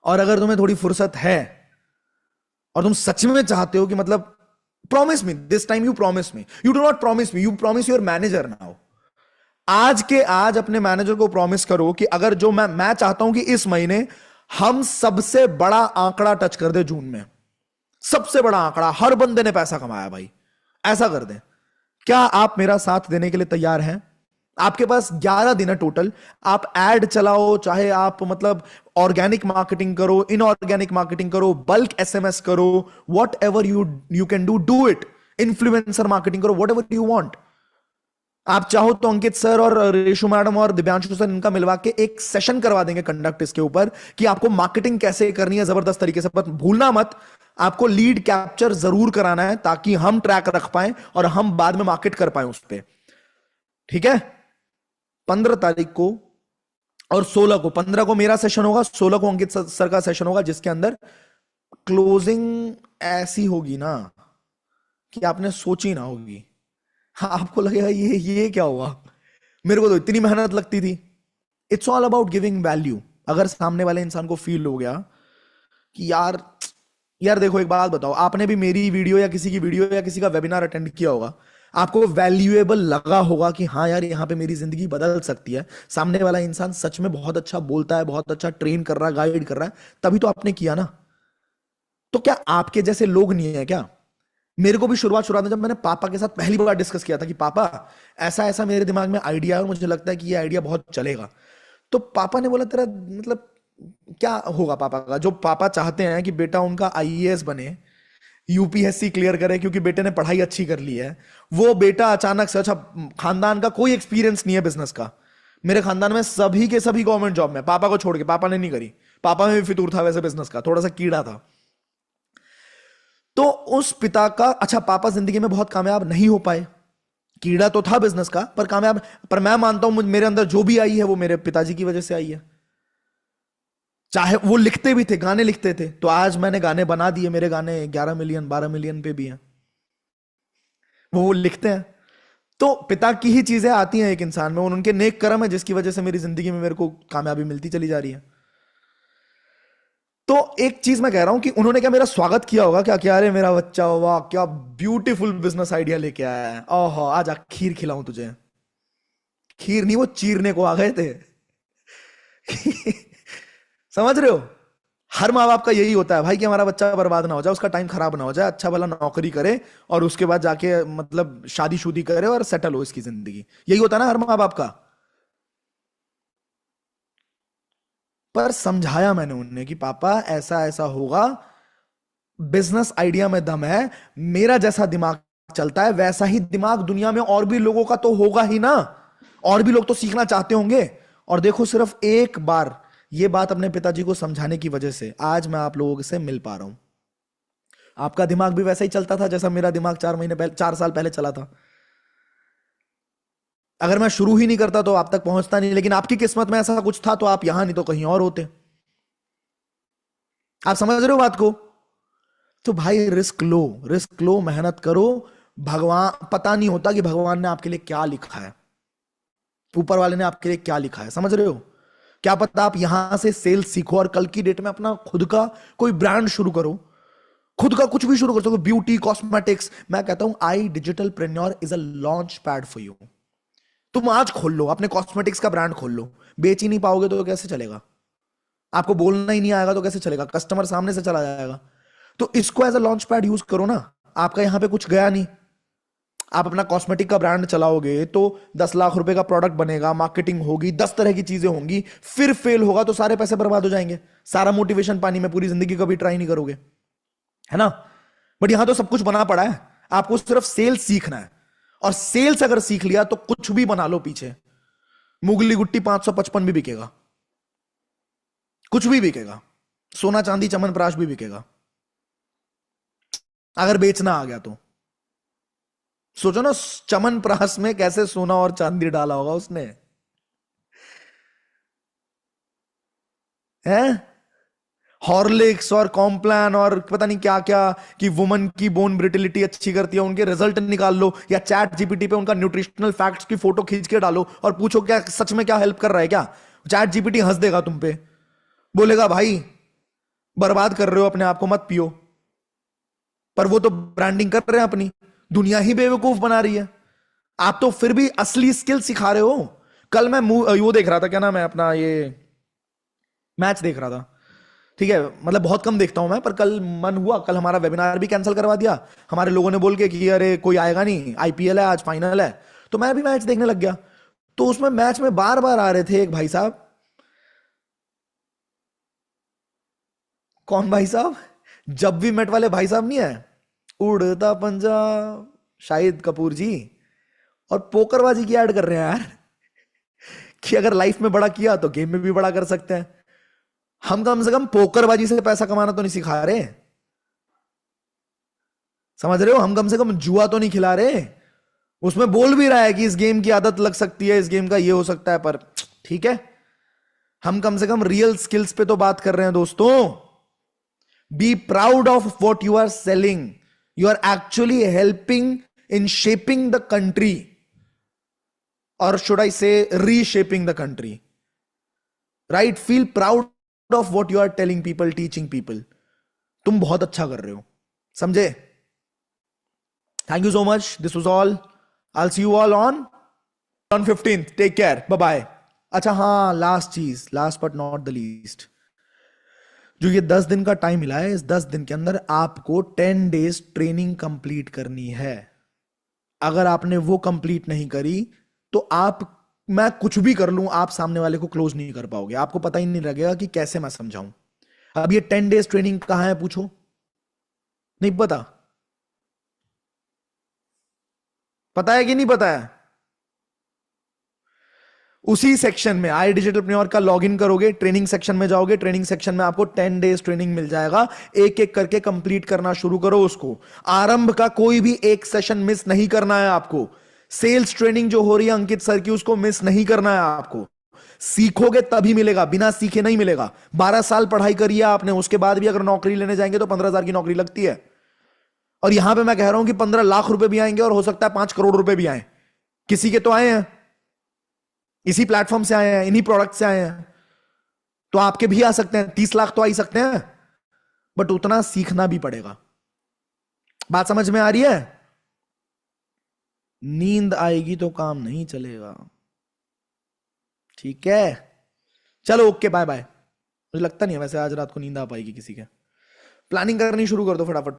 और अगर तुम्हें थोड़ी फुर्सत है और तुम सच में चाहते हो कि मतलब promise me this time, you promise me, you do not promise me, you promise your manager now. आज के आज अपने मैनेजर को प्रॉमिस करो कि अगर जो मैं चाहता हूं कि इस महीने हम सबसे बड़ा आंकड़ा टच कर दे जून में, सबसे बड़ा आंकड़ा, हर बंदे ने पैसा कमाया भाई, ऐसा कर दे। क्या आप मेरा साथ देने के लिए तैयार हैं? आपके पास 11 दिन है टोटल। आप एड चलाओ, चाहे आप मतलब ऑर्गेनिक मार्केटिंग करो, इनऑर्गेनिक मार्केटिंग करो, बल्क एसएमएस करो, what ever you can do it. Influencer marketing करो, वॉट एवर यू वांट। आप चाहो तो अंकित सर और रेशु मैडम और दिव्यांशु सर इनका मिलवा के एक सेशन करवा देंगे कंडक्ट इसके ऊपर कि आपको मार्केटिंग कैसे करनी है जबरदस्त तरीके से। पर भूलना मत, आपको लीड कैप्चर जरूर कराना है ताकि हम ट्रैक रख पाए और हम बाद में मार्केट कर पाए उस पर। ठीक है? 15 तारीख को और 16 को, 15 को मेरा सेशन होगा, 16 को अंकित सर का सेशन होगा, जिसके अंदर क्लोजिंग ऐसी होगी ना कि आपने सोची ना होगी। हाँ, आपको लगेगा ये क्या हुआ, मेरे को तो इतनी मेहनत लगती थी। It's all about giving value. अगर सामने वाले इंसान को फील हो गया कि यार यार देखो एक बात बताओ, आपने भी मेरी वीडियो या किसी की वीडियो या किसी का वेबिनार अटेंड किया होगा, आपको वैल्यूएबल लगा होगा कि हाँ यार यहाँ पे मेरी जिंदगी बदल सकती है, सामने वाला इंसान सच में बहुत अच्छा बोलता है, बहुत अच्छा ट्रेन कर रहा है, गाइड कर रहा है, तभी तो आपने किया ना। तो क्या आपके जैसे लोग नहीं है क्या? मेरे को भी शुरुआत में जब मैंने पापा के साथ पहली बार डिस्कस किया था कि पापा ऐसा ऐसा मेरे दिमाग में आइडिया है और मुझे लगता है कि ये आइडिया बहुत चलेगा, तो पापा ने बोला तेरा मतलब क्या होगा पापा का? जो पापा चाहते हैं कि बेटा उनका आईएएस बने, यूपीएससी क्लियर करे क्योंकि बेटे ने पढ़ाई अच्छी कर ली है, वो बेटा अचानक से, अच्छा खानदान का कोई एक्सपीरियंस नहीं है बिजनेस का, मेरे खानदान में सभी के सभी गवर्नमेंट जॉब में, पापा को छोड़ के, पापा ने नहीं करी, पापा में भी फितूर था वैसे बिजनेस का, थोड़ा सा कीड़ा था। तो उस पिता का, अच्छा पापा जिंदगी में बहुत कामयाब नहीं हो पाए, कीड़ा तो था बिजनेस का पर कामयाब, पर मैं मानता हूं मेरे अंदर जो भी आई है वो मेरे पिताजी की वजह से आई है। चाहे वो लिखते भी थे, गाने लिखते थे, तो आज मैंने गाने बना दिए, मेरे गाने 11 मिलियन 12 मिलियन पे भी हैं, वो लिखते हैं। तो पिता की ही चीजें आती हैं एक इंसान में, उनके नेक कर्म है जिसकी वजह से मेरी जिंदगी में मेरे को कामयाबी मिलती चली जा रही है। तो एक चीज मैं कह रहा हूं कि उन्होंने क्या मेरा स्वागत किया होगा क्या, क्या अरे मेरा बच्चा, वाह क्या ब्यूटीफुल बिजनेस आइडिया लेके आया है, ओहो आज खीर खिलाऊं तुझे। खीर नहीं, वो चीरने को आ गए थे। समझ रहे हो? हर माँ बाप का यही होता है भाई कि हमारा बच्चा बर्बाद ना हो जाए, उसका टाइम खराब ना हो जाए, अच्छा भला नौकरी करे और उसके बाद जाके मतलब शादी शुदी करे और सेटल हो इसकी जिंदगी। यही होता है ना हर माँ बाप का। पर समझाया मैंने उन्हें कि पापा ऐसा ऐसा होगा, बिजनेस आइडिया में दम है, मेरा जैसा दिमाग चलता है वैसा ही दिमाग दुनिया में और भी लोगों का तो होगा ही ना, और भी लोग तो सीखना चाहते होंगे। और देखो सिर्फ एक बार ये बात अपने पिताजी को समझाने की वजह से आज मैं आप लोगों से मिल पा रहा हूं। आपका दिमाग भी वैसा ही चलता था जैसा मेरा दिमाग 4 महीने पहले, 4 साल पहले चला था। अगर मैं शुरू ही नहीं करता तो आप तक पहुंचता नहीं, लेकिन आपकी किस्मत में ऐसा कुछ था तो आप यहां, नहीं तो कहीं और होते। आप समझ रहे हो बात को? तो भाई रिस्क लो, रिस्क लो, मेहनत करो। भगवान, पता नहीं होता कि भगवान ने आपके लिए क्या लिखा है, ऊपर वाले ने आपके लिए क्या लिखा है, समझ रहे हो? क्या पता आप यहां से सेल्स सीखो और कल की डेट में अपना खुद का कोई ब्रांड शुरू करो, खुद का कुछ भी शुरू कर सको, ब्यूटी कॉस्मेटिक्स। मैं कहता हूं I digital preneur is a launch pad for you. तुम आज खोल लो अपने कॉस्मेटिक्स का ब्रांड खोल लो। बेच ही नहीं पाओगे तो कैसे चलेगा? आपको बोलना ही नहीं आएगा तो कैसे चलेगा? कस्टमर सामने से चला जाएगा। तो इसको as a launch pad use करो ना। आपका यहां पे कुछ गया नहीं, आप अपना कॉस्मेटिक का ब्रांड चलाओगे तो 10 लाख रुपए का प्रोडक्ट बनेगा, मार्केटिंग होगी, 10 तरह की चीजें होंगी, फिर फेल होगा तो सारे पैसे बर्बाद हो जाएंगे, सारा मोटिवेशन पानी में, पूरी जिंदगी कभी ट्राई नहीं करोगे, है ना? बट यहां तो सब कुछ बना पड़ा है, आपको सिर्फ सेल्स सीखना है। और सेल्स अगर सीख लिया तो कुछ भी बना लो पीछे, मुगली गुट्टी 555 भी बिकेगा, कुछ भी बिकेगा, सोना चांदी चमनप्राश भी बिकेगा, अगर बेचना आ गया तो। सोचो ना, चमनप्राश में कैसे सोना और चांदी डाला होगा उसने, है? हॉर्लिक्स और कॉम्प्लान और पता नहीं क्या क्या, कि वुमन की बोन ब्रिटिलिटी अच्छी करती है, उनके रिजल्ट निकाल लो, या चैट जीपीटी पे उनका न्यूट्रिशनल फैक्ट्स की फोटो खींच के डालो और पूछो क्या सच में क्या हेल्प कर रहा है क्या। चैट जीपीटी हंस देगा तुम पे, बोलेगा भाई बर्बाद कर रहे हो अपने आप को, मत पियो। पर वो तो ब्रांडिंग कर रहे हैं अपनी, दुनिया ही बेवकूफ बना रही है, आप तो फिर भी असली स्किल सिखा रहे हो। कल मैं वो देख रहा था, क्या नाम है अपना, ये मैच देख रहा था, ठीक है, मतलब बहुत कम देखता हूं मैं, पर कल मन हुआ, कल हमारा वेबिनार भी कैंसिल करवा दिया हमारे लोगों ने बोल के कि अरे कोई आएगा नहीं, आईपीएल है आज, फाइनल है। तो मैं भी मैच देखने लग गया। तो उसमें मैच में बार बार आ रहे थे एक भाई साहब। कौन भाई साहब? जब भी मेट वाले भाई साहब नहीं है, उड़ता पंजाब, शाहिद कपूर जी। और पोकरबाजी की ऐड कर रहे हैं यार, कि अगर लाइफ में बड़ा किया तो गेम में भी बड़ा कर सकते हैं। हम कम से कम पोकरबाजी से पैसा कमाना तो नहीं सिखा रहे, समझ रहे हो? हम कम से कम जुआ तो नहीं खिला रहे। उसमें बोल भी रहा है कि इस गेम की आदत लग सकती है, इस गेम का ये हो सकता है, पर ठीक है, हम कम से कम रियल स्किल्स पे तो बात कर रहे हैं दोस्तों। Be proud of what you are selling, you are actually helping in shaping the country, or should I say reshaping the country, right? Feel proud of what you are telling people, teaching people. तुम बहुत अच्छा कर रहे हो, समझे? Thank you so much, this was all, I see you all on 15th, take care, bye bye. अच्छा हाँ, last चीज, last but not the least, जो ये 10 दिन का टाइम मिला है, इस 10 दिन के अंदर आपको 10 days ट्रेनिंग कंप्लीट करनी है। अगर आपने वो कंप्लीट नहीं करी तो आप, मैं कुछ भी कर लूं, आप सामने वाले को क्लोज नहीं कर पाओगे, आपको पता ही नहीं लगेगा कि कैसे मैं समझाऊं। अब ये 10 days ट्रेनिंग कहां है पूछो, नहीं पता? पता है कि नहीं पता है? उसी सेक्शन में आई डिजिटलप्रेन्योर का लॉगिन करोगे, ट्रेनिंग सेक्शन में जाओगे, ट्रेनिंग सेक्शन में आपको 10 days ट्रेनिंग मिल जाएगा। एक एक करके कंप्लीट करना शुरू करो उसको। आरंभ का कोई भी एक सेशन मिस नहीं करना है आपको। सेल्स ट्रेनिंग जो हो रही है अंकित सर की, उसको मिस नहीं करना है आपको। सीखोगे तभी मिलेगा, बिना सीखे नहीं मिलेगा। 12 साल पढ़ाई करी है आपने, उसके बाद भी अगर नौकरी लेने जाएंगे तो 15,000 की नौकरी लगती है। और यहां पे मैं कह रहा हूं कि 15 लाख रुपए भी आएंगे और हो सकता है 5 करोड़ रुपए भी आए, किसी के तो आए हैं, इसी प्लेटफॉर्म से आए हैं, इन्हीं प्रोडक्ट से आए हैं। तो आपके भी आ सकते हैं, 30 लाख तो आ ही सकते हैं, बट उतना सीखना भी पड़ेगा। बात समझ में आ रही है? नींद आएगी तो काम नहीं चलेगा, ठीक है? चलो ओके, बाय बाय, मुझे लगता नहीं है वैसे आज रात को नींद आ पाएगी किसी के। प्लानिंग करनी शुरू कर दो फटाफट।